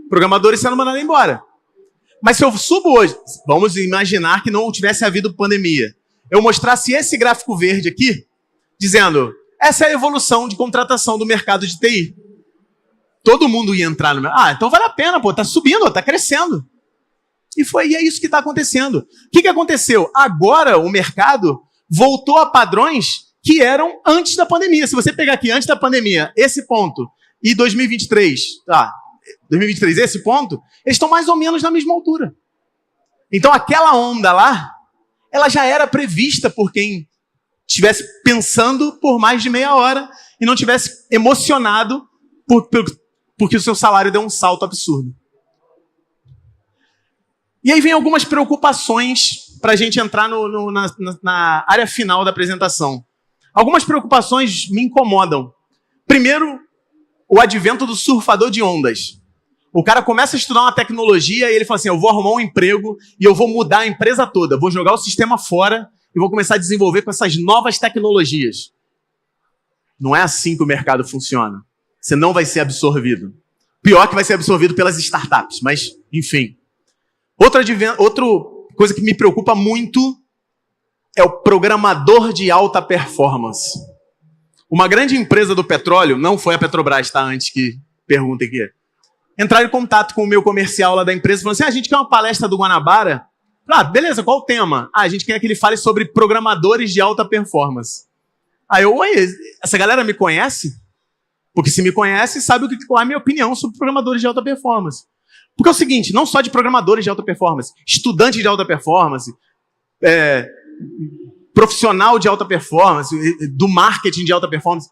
Programadores sendo mandados embora. Mas se eu subo hoje, vamos imaginar que não tivesse havido pandemia, eu mostrasse esse gráfico verde aqui, dizendo, essa é a evolução de contratação do mercado de TI. Todo mundo ia entrar no... então vale a pena, pô, tá subindo, tá crescendo. E é isso que está acontecendo. O que aconteceu? Agora o mercado voltou a padrões que eram antes da pandemia. Se você pegar aqui antes da pandemia, esse ponto, e 2023, 2023, esse ponto, eles estão mais ou menos na mesma altura. Então aquela onda lá, ela já era prevista por quem estivesse pensando por mais de meia hora e não tivesse emocionado porque o seu salário deu um salto absurdo. E aí vem algumas preocupações para a gente entrar na área final da apresentação. Algumas preocupações me incomodam. Primeiro, o advento do surfador de ondas. O cara começa a estudar uma tecnologia e ele fala assim, eu vou arrumar um emprego e eu vou mudar a empresa toda. Vou jogar o sistema fora e vou começar a desenvolver com essas novas tecnologias. Não é assim que o mercado funciona. Você não vai ser absorvido. Pior que vai ser absorvido pelas startups, mas enfim. Outra coisa que me preocupa muito é o programador de alta performance. Uma grande empresa do petróleo, não foi a Petrobras, tá? Antes que perguntem aqui. Entraram em contato com o meu comercial lá da empresa, falando assim, a gente quer uma palestra do Guanabara. Beleza, qual o tema? A gente quer que ele fale sobre programadores de alta performance. Aí eu, essa galera me conhece? Porque se me conhece, sabe qual é a minha opinião sobre programadores de alta performance. Porque é o seguinte, não só de programadores de alta performance, estudantes de alta performance, profissional de alta performance, do marketing de alta performance.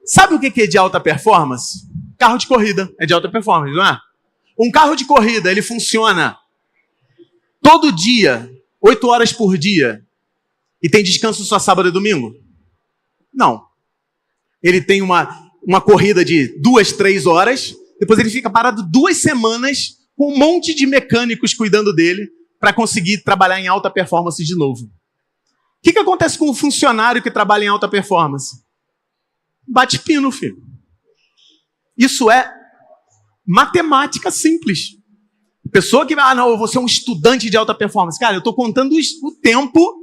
Sabe o que é de alta performance? Carro de corrida é de alta performance, não é? Um carro de corrida, ele funciona todo dia, 8 horas por dia, e tem descanso só sábado e domingo? Não. Ele tem uma corrida de 2, 3 horas, depois ele fica parado 2 semanas com um monte de mecânicos cuidando dele para conseguir trabalhar em alta performance de novo. O que acontece com um funcionário que trabalha em alta performance? Bate pino, filho. Isso é matemática simples. Pessoa que vai, eu vou ser um estudante de alta performance. Cara, eu estou contando o tempo,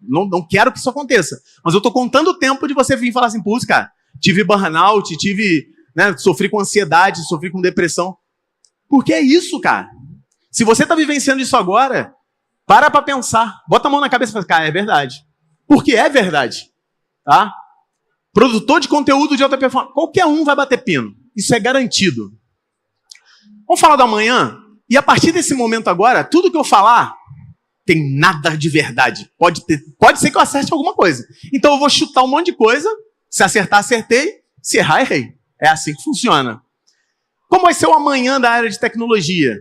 não quero que isso aconteça, mas eu estou contando o tempo de você vir falar assim, putz, cara, tive burnout, sofri com ansiedade, sofri com depressão. Porque é isso, cara. Se você está vivenciando isso agora, para pensar. Bota a mão na cabeça e fala, cara, é verdade. Porque é verdade. Tá? Produtor de conteúdo de alta performance, qualquer um vai bater pino. Isso é garantido. Vamos falar do amanhã? E a partir desse momento agora, tudo que eu falar tem nada de verdade. Pode ser que eu acerte alguma coisa. Então eu vou chutar um monte de coisa. Se acertar, acertei. Se errar, errei. É assim que funciona. Como vai ser o amanhã da área de tecnologia?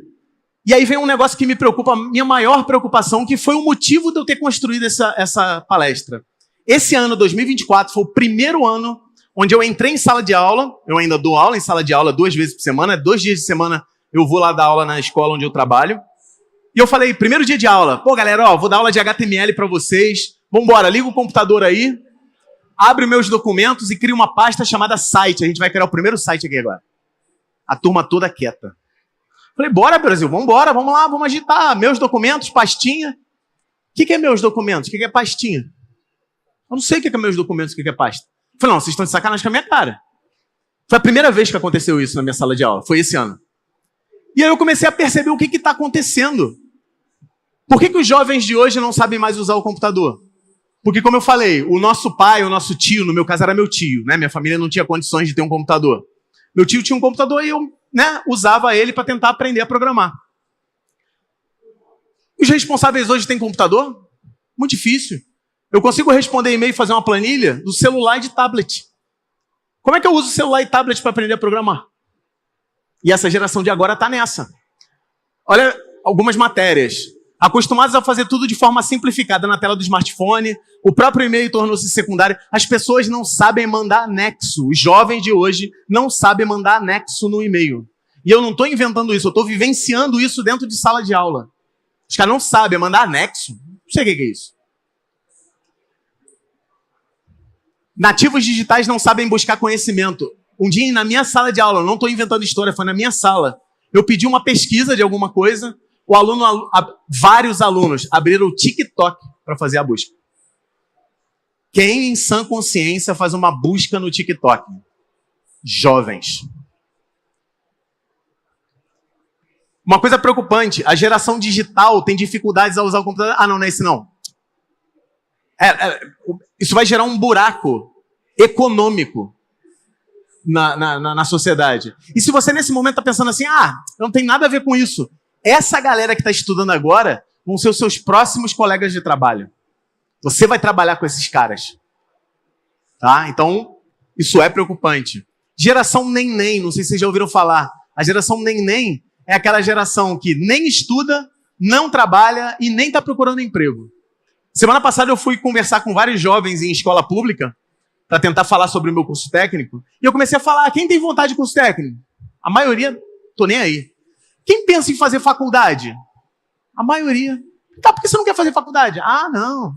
E aí vem um negócio que me preocupa, minha maior preocupação, que foi o motivo de eu ter construído essa palestra. Esse ano, 2024, foi o primeiro ano onde eu entrei em sala de aula. Eu ainda dou aula em sala de aula 2 vezes por semana. 2 dias de semana eu vou lá dar aula na escola onde eu trabalho. E eu falei, primeiro dia de aula, galera, vou dar aula de HTML para vocês. Vambora, liga o computador aí, abre meus documentos e cria uma pasta chamada site. A gente vai criar o primeiro site aqui agora. A turma toda quieta. Falei, bora, Brasil, vambora, vamos lá, vamos agitar. Meus documentos, pastinha. O que é meus documentos? O que é pastinha? Eu não sei o que é meus documentos, o que é pasta. Falei, não, vocês estão de sacanagem com a minha cara. Foi a primeira vez que aconteceu isso na minha sala de aula. Foi esse ano. E aí eu comecei a perceber o que está acontecendo. Por que os jovens de hoje não sabem mais usar o computador? Porque, como eu falei, o nosso pai, o nosso tio, no meu caso era meu tio, né? Minha família não tinha condições de ter um computador. Meu tio tinha um computador e eu usava ele para tentar aprender a programar. Os responsáveis hoje têm computador? Muito difícil. Eu consigo responder e-mail e fazer uma planilha do celular e de tablet. Como é que eu uso celular e tablet para aprender a programar? E essa geração de agora está nessa. Olha algumas matérias. Acostumados a fazer tudo de forma simplificada na tela do smartphone, o próprio e-mail tornou-se secundário. As pessoas não sabem mandar anexo. Os jovens de hoje não sabem mandar anexo no e-mail. E eu não estou inventando isso, eu estou vivenciando isso dentro de sala de aula. Os caras não sabem mandar anexo. Não sei o que é isso. Nativos digitais não sabem buscar conhecimento. Um dia, na minha sala de aula, eu não estou inventando história, foi na minha sala. Eu pedi uma pesquisa de alguma coisa, vários alunos abriram o TikTok para fazer a busca. Quem em sã consciência faz uma busca no TikTok? Jovens. Uma coisa preocupante, a geração digital tem dificuldades a usar o computador. Ah, não é esse não. Isso vai gerar um buraco econômico na sociedade. E se você nesse momento está pensando assim, não tem nada a ver com isso. Essa galera que está estudando agora vão ser os seus próximos colegas de trabalho. Você vai trabalhar com esses caras. Tá? Então, isso é preocupante. Geração neném, não sei se vocês já ouviram falar. A geração neném é aquela geração que nem estuda, não trabalha e nem está procurando emprego. Semana passada eu fui conversar com vários jovens em escola pública para tentar falar sobre o meu curso técnico. E eu comecei a falar, quem tem vontade de curso técnico? A maioria, tô nem aí. Quem pensa em fazer faculdade? A maioria. Tá, por que você não quer fazer faculdade? Ah, não.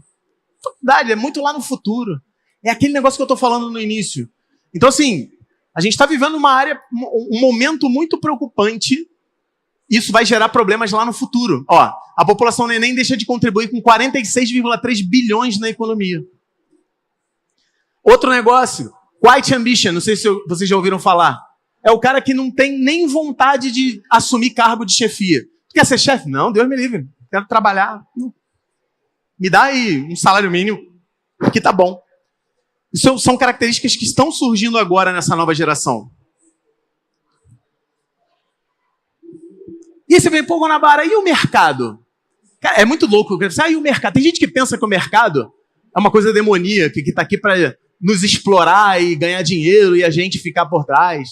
Faculdade é muito lá no futuro. É aquele negócio que eu tô falando no início. Então, assim, a gente está vivendo um momento muito preocupante. Isso vai gerar problemas lá no futuro. Ó, a população neném deixa de contribuir com 46,3 bilhões na economia. Outro negócio, Quiet Ambition, não sei se vocês já ouviram falar. É o cara que não tem nem vontade de assumir cargo de chefia. Tu quer ser chefe? Não, Deus me livre. Quero trabalhar. Me dá aí um salário mínimo, que tá bom. Isso são características que estão surgindo agora nessa nova geração. E aí você vem, pô, Guanabara, e o mercado? Cara, é muito louco. E o mercado? Tem gente que pensa que o mercado é uma coisa demoníaca, que está aqui para nos explorar e ganhar dinheiro e a gente ficar por trás.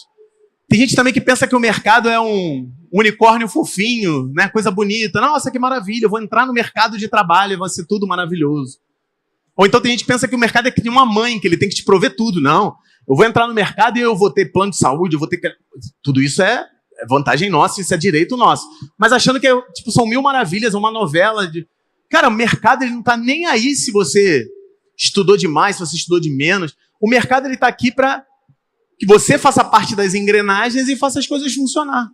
Tem gente também que pensa que o mercado é um unicórnio fofinho, né? Coisa bonita. Nossa, que maravilha, eu vou entrar no mercado de trabalho e vai ser tudo maravilhoso. Ou então tem gente que pensa que o mercado é que nem uma mãe, que ele tem que te prover tudo. Não, eu vou entrar no mercado e eu vou ter plano de saúde, eu vou ter... Tudo isso é vantagem nossa, isso é direito nosso. Mas achando que são mil maravilhas, uma novela de... Cara, o mercado ele não está nem aí se você estudou demais, se você estudou de menos. O mercado ele está aqui para que você faça parte das engrenagens e faça as coisas funcionar.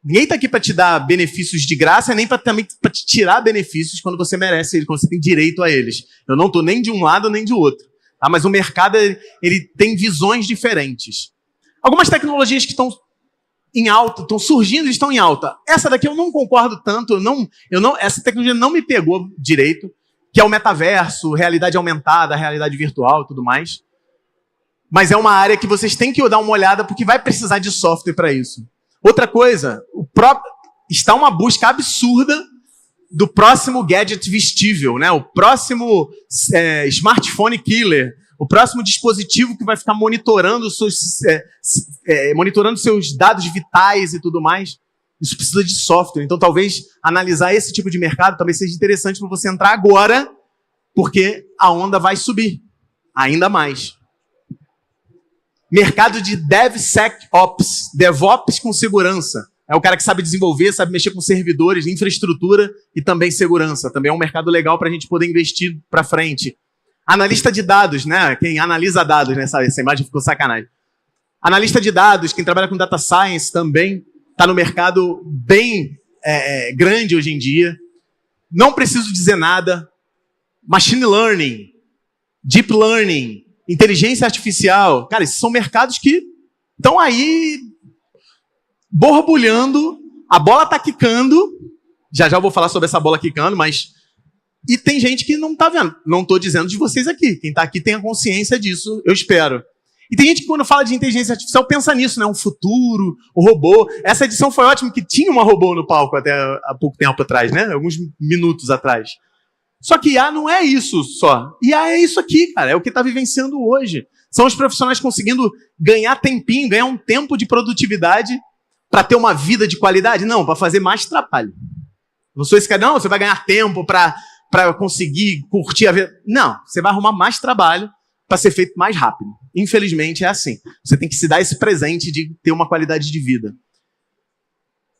Ninguém está aqui para te dar benefícios de graça, nem para te tirar benefícios quando você merece eles, quando você tem direito a eles. Eu não estou nem de um lado nem de outro. Tá? Mas o mercado ele tem visões diferentes. Algumas tecnologias que estão em alta, estão surgindo e estão em alta. Essa daqui eu não concordo tanto, essa tecnologia não me pegou direito, que é o metaverso, realidade aumentada, realidade virtual e tudo mais. Mas é uma área que vocês têm que dar uma olhada, porque vai precisar de software para isso. Outra coisa, está uma busca absurda do próximo gadget vestível, né? O próximo smartphone killer, o próximo dispositivo que vai ficar monitorando seus dados vitais e tudo mais. Isso precisa de software. Então, talvez analisar esse tipo de mercado talvez seja interessante para você entrar agora, porque a onda vai subir ainda mais. Mercado de DevSecOps, DevOps com segurança. É o cara que sabe desenvolver, sabe mexer com servidores, infraestrutura e também segurança. Também é um mercado legal para a gente poder investir para frente. Analista de dados, né? Quem analisa dados, né? Essa imagem ficou sacanagem. Analista de dados, quem trabalha com data science também está no mercado bem grande hoje em dia. Não preciso dizer nada. Machine learning, deep learning, inteligência artificial. Cara, esses são mercados que estão aí borbulhando, a bola está quicando. Já eu vou falar sobre essa bola quicando, mas... E tem gente que não está vendo. Não estou dizendo de vocês aqui. Quem está aqui tem a consciência disso, eu espero. E tem gente que quando fala de inteligência artificial pensa nisso, né? Um futuro, o robô. Essa edição foi ótima, que tinha uma robô no palco até há pouco tempo atrás, né? Alguns minutos atrás. Só que IA não é isso só. IA é isso aqui, cara. É o que está vivenciando hoje. São os profissionais conseguindo ganhar tempinho, ganhar um tempo de produtividade para ter uma vida de qualidade? Não, para fazer mais trabalho. Não sou esse cara, não, você vai ganhar tempo para conseguir curtir a vida. Não, você vai arrumar mais trabalho para ser feito mais rápido. Infelizmente é assim. Você tem que se dar esse presente de ter uma qualidade de vida.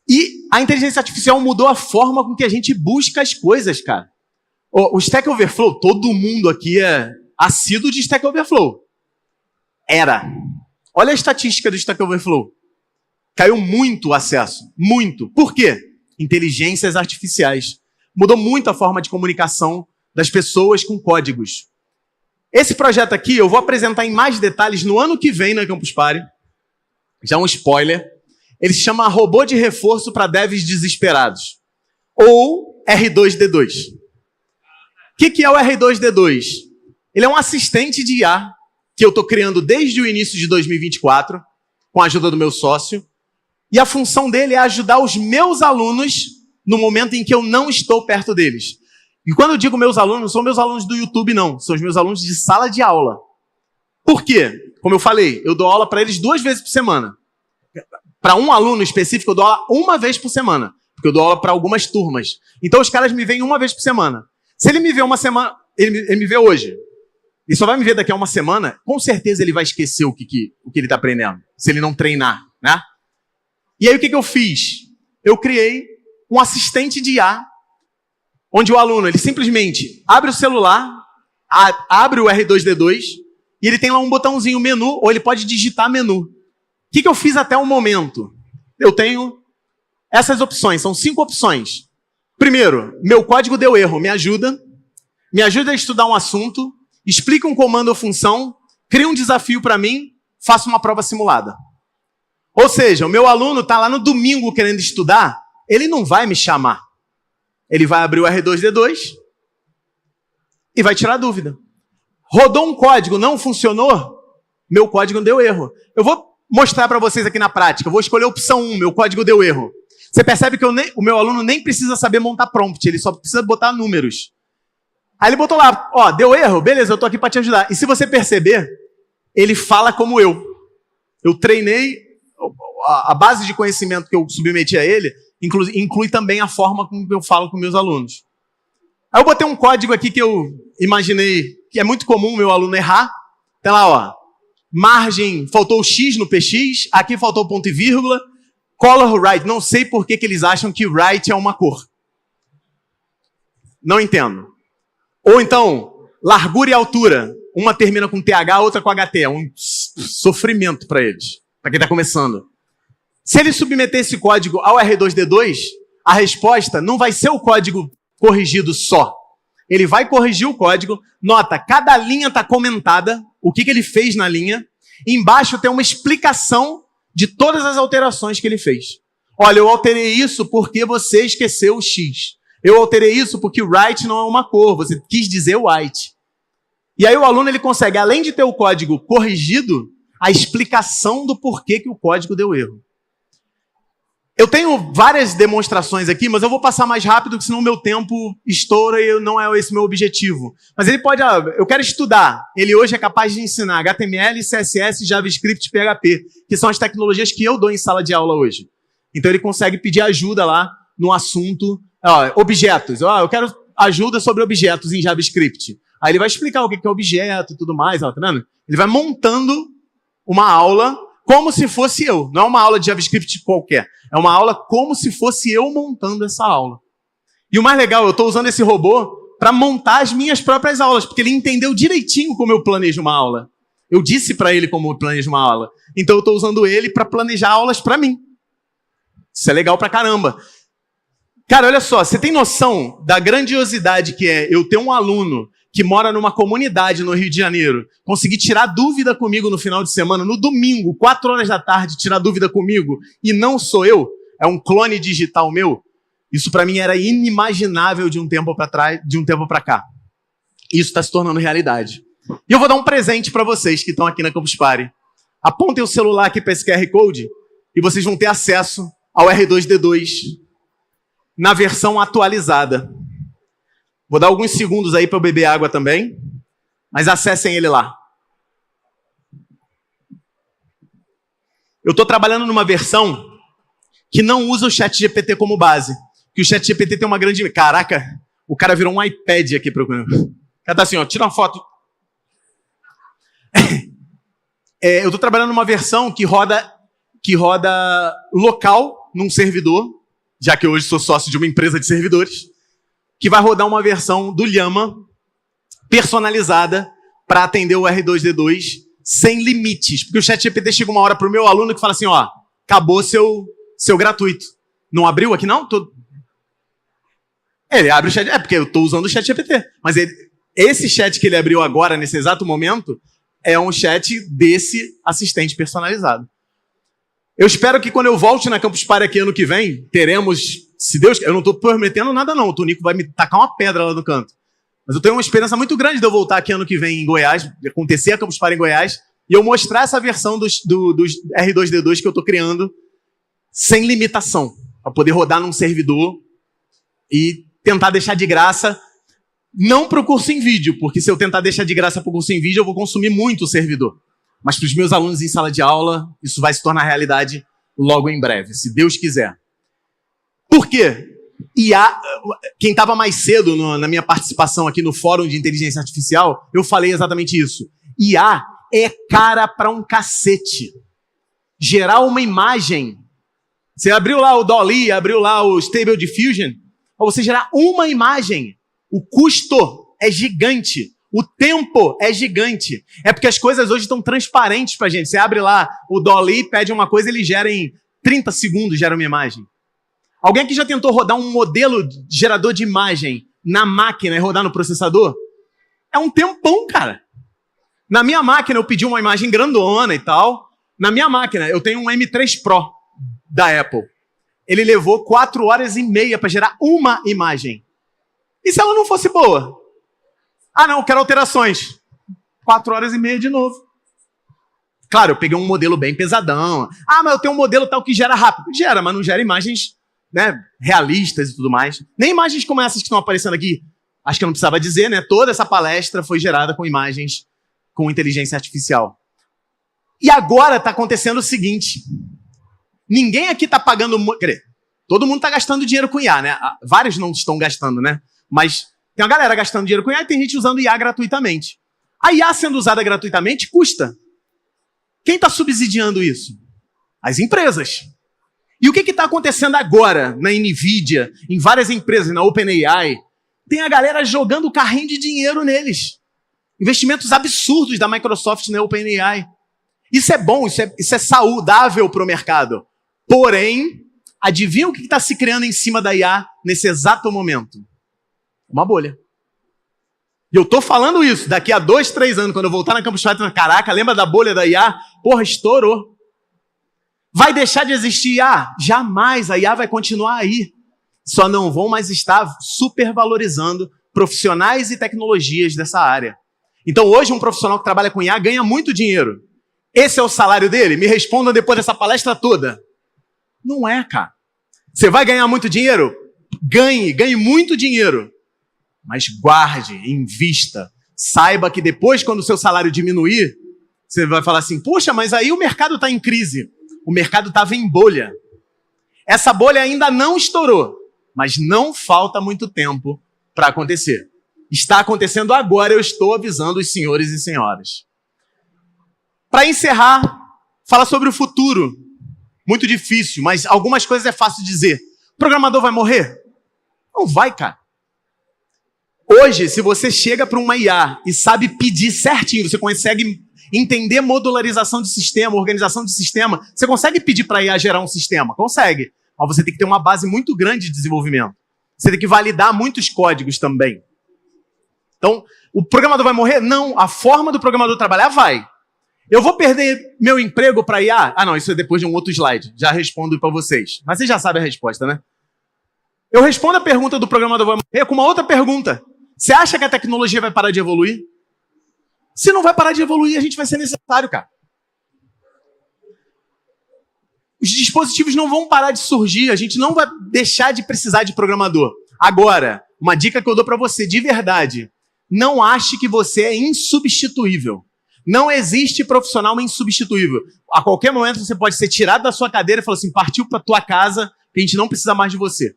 E a inteligência artificial mudou a forma com que a gente busca as coisas, cara. O Stack Overflow, todo mundo aqui é assíduo de Stack Overflow. Era. Olha a estatística do Stack Overflow. Caiu muito o acesso. Muito. Por quê? Inteligências artificiais. Mudou muito a forma de comunicação das pessoas com códigos. Esse projeto aqui eu vou apresentar em mais detalhes no ano que vem na Campus Party. Já um spoiler. Ele se chama Robô de Reforço para Devs Desesperados. Ou R2D2. O que é o R2D2? Ele é um assistente de IA que eu estou criando desde o início de 2024, com a ajuda do meu sócio. E a função dele é ajudar os meus alunos no momento em que eu não estou perto deles. E quando eu digo meus alunos, não são meus alunos do YouTube, não. São os meus alunos de sala de aula. Por quê? Como eu falei, eu dou aula para eles 2 vezes por semana. Para um aluno específico, eu dou aula 1 vez por semana. Porque eu dou aula para algumas turmas. Então, os caras me veem 1 vez por semana. Se ele me vê uma semana... Ele me vê hoje. E só vai me ver daqui a 1 semana, com certeza ele vai esquecer o que ele está aprendendo. Se ele não treinar, né? E aí, o que eu fiz? Eu criei um assistente de IA, onde o aluno, ele simplesmente abre o celular, abre o R2D2, e ele tem lá um botãozinho menu, ou ele pode digitar menu. O que eu fiz até o momento? Eu tenho essas opções, são 5 opções. Primeiro, meu código deu erro, me ajuda a estudar um assunto, explica um comando ou função, cria um desafio para mim, faça uma prova simulada. Ou seja, o meu aluno está lá no domingo querendo estudar, ele não vai me chamar. Ele vai abrir o R2D2 e vai tirar dúvida. Rodou um código, não funcionou, meu código deu erro. Eu vou mostrar para vocês aqui na prática. Eu vou escolher a opção 1, meu código deu erro. Você percebe que o meu aluno nem precisa saber montar prompt, ele só precisa botar números. Aí ele botou lá, ó, deu erro? Beleza, eu tô aqui para te ajudar. E se você perceber, ele fala como eu. Eu treinei, a base de conhecimento que eu submeti a ele, inclui também a forma como eu falo com meus alunos. Aí eu botei um código aqui que eu imaginei que é muito comum o meu aluno errar. Tem lá, ó, margem, faltou o X no PX, aqui faltou ponto e vírgula, color right, não sei por que eles acham que right é uma cor. Não entendo. Ou então, largura e altura, uma termina com TH, outra com HT, é um sofrimento para eles, para quem está começando. Se ele submeter esse código ao R2D2, a resposta não vai ser o código corrigido só. Ele vai corrigir o código, nota, cada linha está comentada, o que ele fez na linha, e embaixo tem uma explicação de todas as alterações que ele fez. Olha, eu alterei isso porque você esqueceu o X. Eu alterei isso porque o right não é uma cor, você quis dizer white. E aí o aluno ele consegue, além de ter o código corrigido, a explicação do porquê que o código deu erro. Eu tenho várias demonstrações aqui, mas eu vou passar mais rápido, porque senão o meu tempo estoura e não é esse meu objetivo. Mas ele pode, eu quero estudar. Ele hoje é capaz de ensinar HTML, CSS, JavaScript, PHP, que são as tecnologias que eu dou em sala de aula hoje. Então ele consegue pedir ajuda lá no assunto, objetos. Eu quero ajuda sobre objetos em JavaScript. Aí ele vai explicar o que é objeto e tudo mais, tá vendo? Ele vai montando uma aula como se fosse eu. Não é uma aula de JavaScript qualquer. É uma aula como se fosse eu montando essa aula. E o mais legal, eu estou usando esse robô para montar as minhas próprias aulas, porque ele entendeu direitinho como eu planejo uma aula. Eu disse para ele como eu planejo uma aula. Então eu estou usando ele para planejar aulas para mim. Isso é legal pra caramba. Cara, olha só, você tem noção da grandiosidade que é eu ter um aluno que mora numa comunidade no Rio de Janeiro, conseguir tirar dúvida comigo no final de semana, no domingo, 4 horas da tarde, tirar dúvida comigo, e não sou eu, é um clone digital meu? Isso para mim era inimaginável de um tempo para trás, de um tempo para cá. Isso está se tornando realidade. E eu vou dar um presente para vocês que estão aqui na Campus Party. Apontem o celular aqui para esse QR Code e vocês vão ter acesso ao R2D2 na versão atualizada. Vou dar alguns segundos aí para eu beber água também, mas acessem ele lá. Eu estou trabalhando numa versão que não usa o ChatGPT como base. Que o ChatGPT tem uma grande... Caraca, o cara virou um iPad aqui procurando. O cara tá assim, ó, tira uma foto. Eu estou trabalhando numa versão que roda local num servidor, já que hoje sou sócio de uma empresa de servidores, que vai rodar uma versão do Llama personalizada para atender o R2D2 sem limites. Porque o ChatGPT chega uma hora para o meu aluno que fala assim, ó, acabou seu gratuito. Não abriu aqui não? Ele abre o chat, porque eu estou usando o ChatGPT. Mas esse chat que ele abriu agora, nesse exato momento, é um chat desse assistente personalizado. Eu espero que quando eu volte na Campus Party aqui ano que vem, teremos, se Deus... Eu não estou prometendo nada não, o Tonico vai me tacar uma pedra lá no canto. Mas eu tenho uma esperança muito grande de eu voltar aqui ano que vem em Goiás, de acontecer a Campus Party em Goiás, e eu mostrar essa versão dos R2D2 que eu estou criando sem limitação, para poder rodar num servidor e tentar deixar de graça, não para o curso em vídeo, porque se eu tentar deixar de graça para o curso em vídeo, eu vou consumir muito o servidor. Mas para os meus alunos em sala de aula, isso vai se tornar realidade logo em breve, se Deus quiser. Por quê? Quem estava mais cedo na minha participação aqui no Fórum de Inteligência Artificial, eu falei exatamente isso. IA é cara para um cacete. Gerar uma imagem. Você abriu lá o DALL-E, abriu lá o Stable Diffusion, para você gerar uma imagem. O custo é gigante. O tempo é gigante. É porque as coisas hoje estão transparentes para a gente. Você abre lá o DALL-E, pede uma coisa, ele gera em 30 segundos, gera uma imagem. Alguém aqui já tentou rodar um modelo de gerador de imagem na máquina e rodar no processador? É um tempão, cara. Na minha máquina, eu pedi uma imagem grandona e tal. Na minha máquina, eu tenho um M3 Pro da Apple. Ele levou 4 horas e meia para gerar uma imagem. E se ela não fosse boa? Ah, não, quero alterações. 4 horas e meia de novo. Claro, eu peguei um modelo bem pesadão. Ah, mas eu tenho um modelo tal que gera rápido. Gera, mas não gera imagens, né, realistas e tudo mais. Nem imagens como essas que estão aparecendo aqui. Acho que eu não precisava dizer, né? Toda essa palestra foi gerada com imagens com inteligência artificial. E agora está acontecendo o seguinte. Ninguém aqui está pagando... Todo mundo está gastando dinheiro com IA, né? Vários não estão gastando, né? Mas tem uma galera gastando dinheiro com IA e tem gente usando IA gratuitamente. A IA sendo usada gratuitamente custa. Quem está subsidiando isso? As empresas. E o que está acontecendo agora na NVIDIA, em várias empresas, na OpenAI? Tem a galera jogando carrinho de dinheiro neles. Investimentos absurdos da Microsoft na OpenAI. Isso é bom, isso é saudável para o mercado. Porém, adivinha o que está se criando em cima da IA nesse exato momento? Uma bolha. E eu estou falando isso, daqui a 2, 3 anos, quando eu voltar na Campus Party, caraca, lembra da bolha da IA? Porra, estourou. Vai deixar de existir IA? Jamais, a IA vai continuar aí. Só não vão mais estar supervalorizando profissionais e tecnologias dessa área. Então hoje um profissional que trabalha com IA ganha muito dinheiro. Esse é o salário dele? Me respondam depois dessa palestra toda. Não é, cara. Você vai ganhar muito dinheiro? Ganhe muito dinheiro. Mas guarde, invista. Saiba que depois, quando o seu salário diminuir, você vai falar assim, poxa, mas aí o mercado está em crise. O mercado estava em bolha. Essa bolha ainda não estourou, mas não falta muito tempo para acontecer. Está acontecendo agora, eu estou avisando os senhores e senhoras. Para encerrar, falar sobre o futuro. Muito difícil, mas algumas coisas é fácil dizer. O programador vai morrer? Não vai, cara. Hoje, se você chega para uma IA e sabe pedir certinho, você consegue entender modularização de sistema, organização de sistema, você consegue pedir para a IA gerar um sistema? Consegue. Mas você tem que ter uma base muito grande de desenvolvimento. Você tem que validar muitos códigos também. Então, o programador vai morrer? Não. A forma do programador trabalhar vai. Eu vou perder meu emprego para IA? Ah, não, isso é depois de um outro slide. Já respondo para vocês. Mas vocês já sabem a resposta, né? Eu respondo a pergunta do programador vai morrer com uma outra pergunta. Você acha que a tecnologia vai parar de evoluir? Se não vai parar de evoluir, a gente vai ser necessário, cara. os dispositivos não vão parar de surgir, a gente não vai deixar de precisar de programador. Agora, uma dica que eu dou para você, de verdade, não ache que você é insubstituível. Não existe profissional insubstituível. A qualquer momento você pode ser tirado da sua cadeira e falar assim, partiu para tua casa, que a gente não precisa mais de você.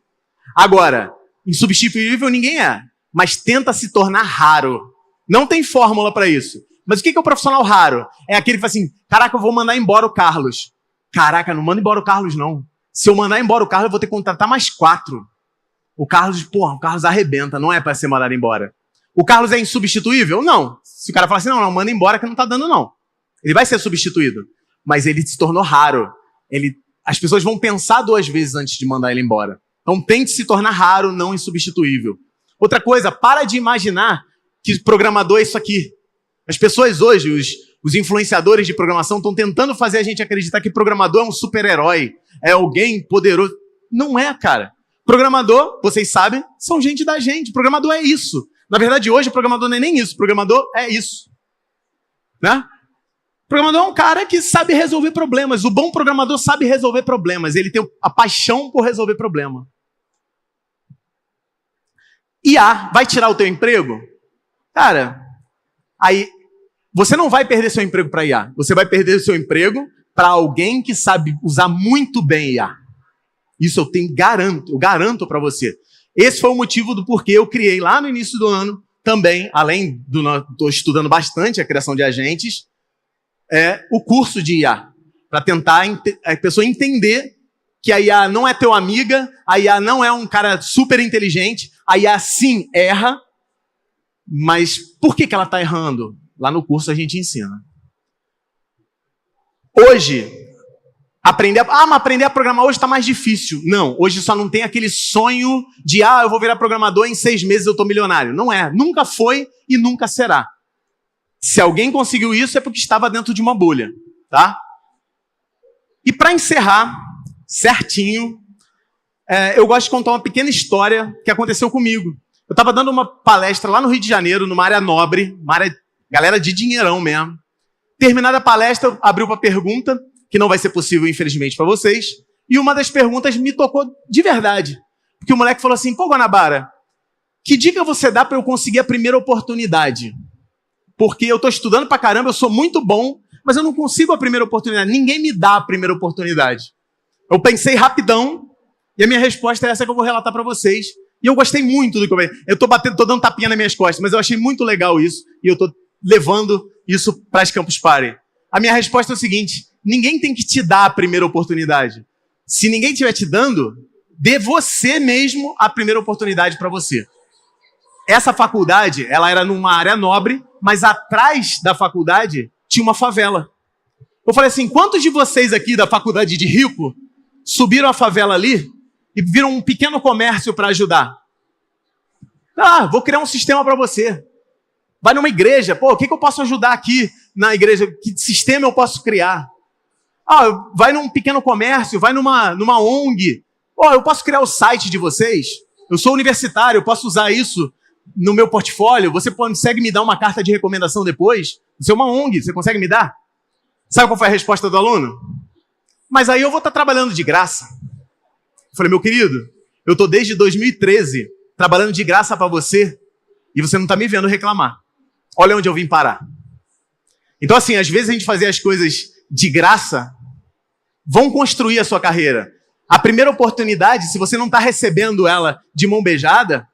Agora, insubstituível ninguém é, mas tenta se tornar raro. Não tem fórmula para isso. Mas o que é o profissional raro? É aquele que fala assim, caraca, eu vou mandar embora o Carlos. Caraca, não manda embora o Carlos, não. Se eu mandar embora o Carlos, eu vou ter que contratar mais 4. O Carlos arrebenta, não é para ser mandado embora. O Carlos é insubstituível? Não. Se o cara falar assim, não, manda embora que não tá dando, não. Ele vai ser substituído. Mas ele se tornou raro. As pessoas vão pensar 2 vezes antes de mandar ele embora. Então tente se tornar raro, não insubstituível. Outra coisa, para de imaginar que programador é isso aqui. As pessoas hoje, os influenciadores de programação estão tentando fazer a gente acreditar que programador é um super-herói, é alguém poderoso. Não é, cara. Programador, vocês sabem, são gente da gente. Programador é isso. Na verdade, hoje, programador não é nem isso. Programador é isso. Né? Programador é um cara que sabe resolver problemas. O bom programador sabe resolver problemas. Ele tem a paixão por resolver problema. IA vai tirar o teu emprego? Cara, aí você não vai perder seu emprego para IA. Você vai perder seu emprego para alguém que sabe usar muito bem IA. Isso eu garanto para você. Esse foi o motivo do porquê eu criei lá no início do ano, também, além do... Estou estudando bastante a criação de agentes, o curso de IA, para tentar a pessoa entender que a IA não é teu amiga, a IA não é um cara super inteligente, a IA sim erra, mas por que ela está errando? Lá no curso a gente ensina. Hoje, aprender a programar hoje está mais difícil. Não, hoje só não tem aquele sonho de eu vou virar programador, em 6 meses eu estou milionário. Não é, nunca foi e nunca será. Se alguém conseguiu isso é porque estava dentro de uma bolha, tá? E para encerrar, certinho, eu gosto de contar uma pequena história que aconteceu comigo. Eu estava dando uma palestra lá no Rio de Janeiro, numa área nobre, uma área, galera de dinheirão mesmo. Terminada a palestra, abriu para pergunta, que não vai ser possível, infelizmente, para vocês. E uma das perguntas me tocou de verdade. Porque o moleque falou assim, pô, Guanabara, que dica você dá para eu conseguir a primeira oportunidade? Porque eu estou estudando pra caramba, eu sou muito bom, mas eu não consigo a primeira oportunidade. Ninguém me dá a primeira oportunidade. Eu pensei rapidão, e a minha resposta é essa que eu vou relatar para vocês. E eu gostei muito do que eu estou dando tapinha nas minhas costas, mas eu achei muito legal isso, e eu estou levando isso para as Campus Party. A minha resposta é o seguinte, ninguém tem que te dar a primeira oportunidade. Se ninguém estiver te dando, dê você mesmo a primeira oportunidade para você. Essa faculdade, ela era numa área nobre, mas atrás da faculdade tinha uma favela. Eu falei assim, quantos de vocês aqui da faculdade de rico subiram a favela ali e viram um pequeno comércio para ajudar? Vou criar um sistema para você. Vai numa igreja, pô, o que eu posso ajudar aqui na igreja? Que sistema eu posso criar? Vai num pequeno comércio, vai numa ONG. Eu posso criar o site de vocês? Eu sou universitário, eu posso usar isso no meu portfólio? Você consegue me dar uma carta de recomendação depois? Você é uma ONG, você consegue me dar? Sabe qual foi a resposta do aluno? Mas aí eu vou estar trabalhando de graça. Eu falei, meu querido, eu estou desde 2013 trabalhando de graça para você e você não está me vendo reclamar. Olha onde eu vim parar. Então assim, às vezes a gente fazer as coisas de graça vão construir a sua carreira. A primeira oportunidade, se você não está recebendo ela de mão beijada,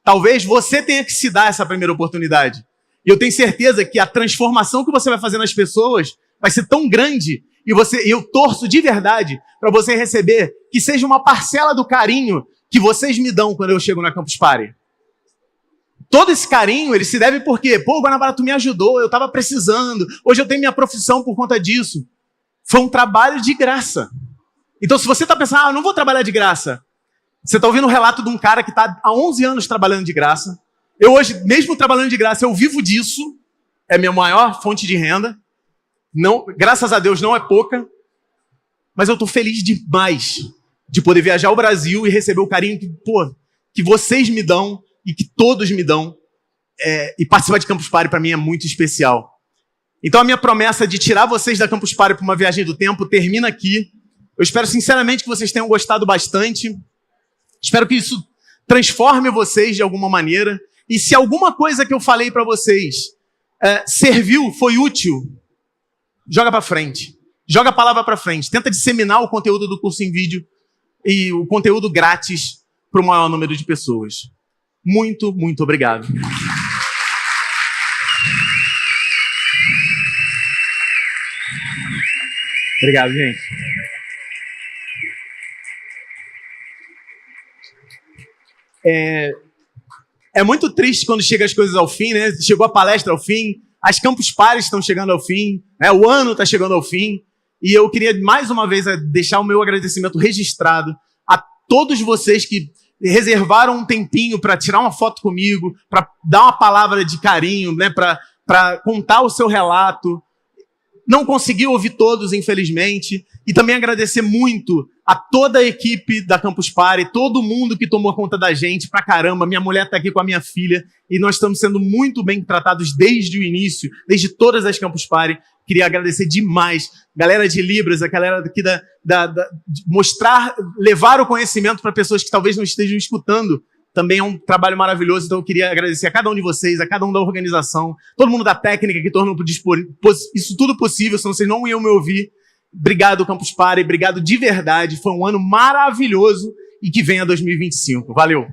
talvez você tenha que se dar essa primeira oportunidade. E eu tenho certeza que a transformação que você vai fazer nas pessoas vai ser tão grande, e eu torço de verdade para você receber que seja uma parcela do carinho que vocês me dão quando eu chego na Campus Party. Todo esse carinho, ele se deve porque, pô, Guanabara, tu me ajudou, eu estava precisando, hoje eu tenho minha profissão por conta disso. Foi um trabalho de graça. Então, se você está pensando, eu não vou trabalhar de graça, você está ouvindo o relato de um cara que está há 11 anos trabalhando de graça. Eu hoje, mesmo trabalhando de graça, eu vivo disso, é a minha maior fonte de renda. Não, graças a Deus não é pouca, mas eu estou feliz demais de poder viajar ao Brasil e receber o carinho que vocês me dão e que todos me dão. E participar de Campus Party para mim é muito especial. Então a minha promessa de tirar vocês da Campus Party para uma viagem do tempo termina aqui. Eu espero sinceramente que vocês tenham gostado bastante. Espero que isso transforme vocês de alguma maneira. E se alguma coisa que eu falei para vocês serviu, foi útil, joga para frente. Joga a palavra para frente. Tenta disseminar o conteúdo do curso em vídeo e o conteúdo grátis para o maior número de pessoas. Muito, muito obrigado. Obrigado, gente. É muito triste quando chegam as coisas ao fim, né? Chegou a palestra ao fim, as Campus Parties estão chegando ao fim, né? O ano está chegando ao fim, e eu queria mais uma vez deixar o meu agradecimento registrado a todos vocês que reservaram um tempinho para tirar uma foto comigo, para dar uma palavra de carinho, né? Para contar o seu relato. Não consegui ouvir todos, infelizmente. E também agradecer muito a toda a equipe da Campus Party, todo mundo que tomou conta da gente pra caramba. Minha mulher está aqui com a minha filha e nós estamos sendo muito bem tratados desde o início, desde todas as Campus Party. Queria agradecer demais. Galera de Libras, a galera aqui mostrar, levar o conhecimento para pessoas que talvez não estejam escutando. Também é um trabalho maravilhoso, então eu queria agradecer a cada um de vocês, a cada um da organização, todo mundo da técnica que tornou isso tudo possível, senão vocês não iam me ouvir. Obrigado, Campus Party, obrigado de verdade, foi um ano maravilhoso e que venha 2025. Valeu!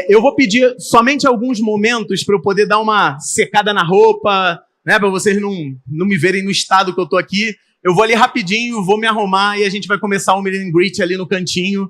Eu vou pedir somente alguns momentos para eu poder dar uma secada na roupa, né, para vocês não me verem no estado que eu estou aqui. Eu vou ali rapidinho, vou me arrumar e a gente vai começar o meet and greet ali no cantinho.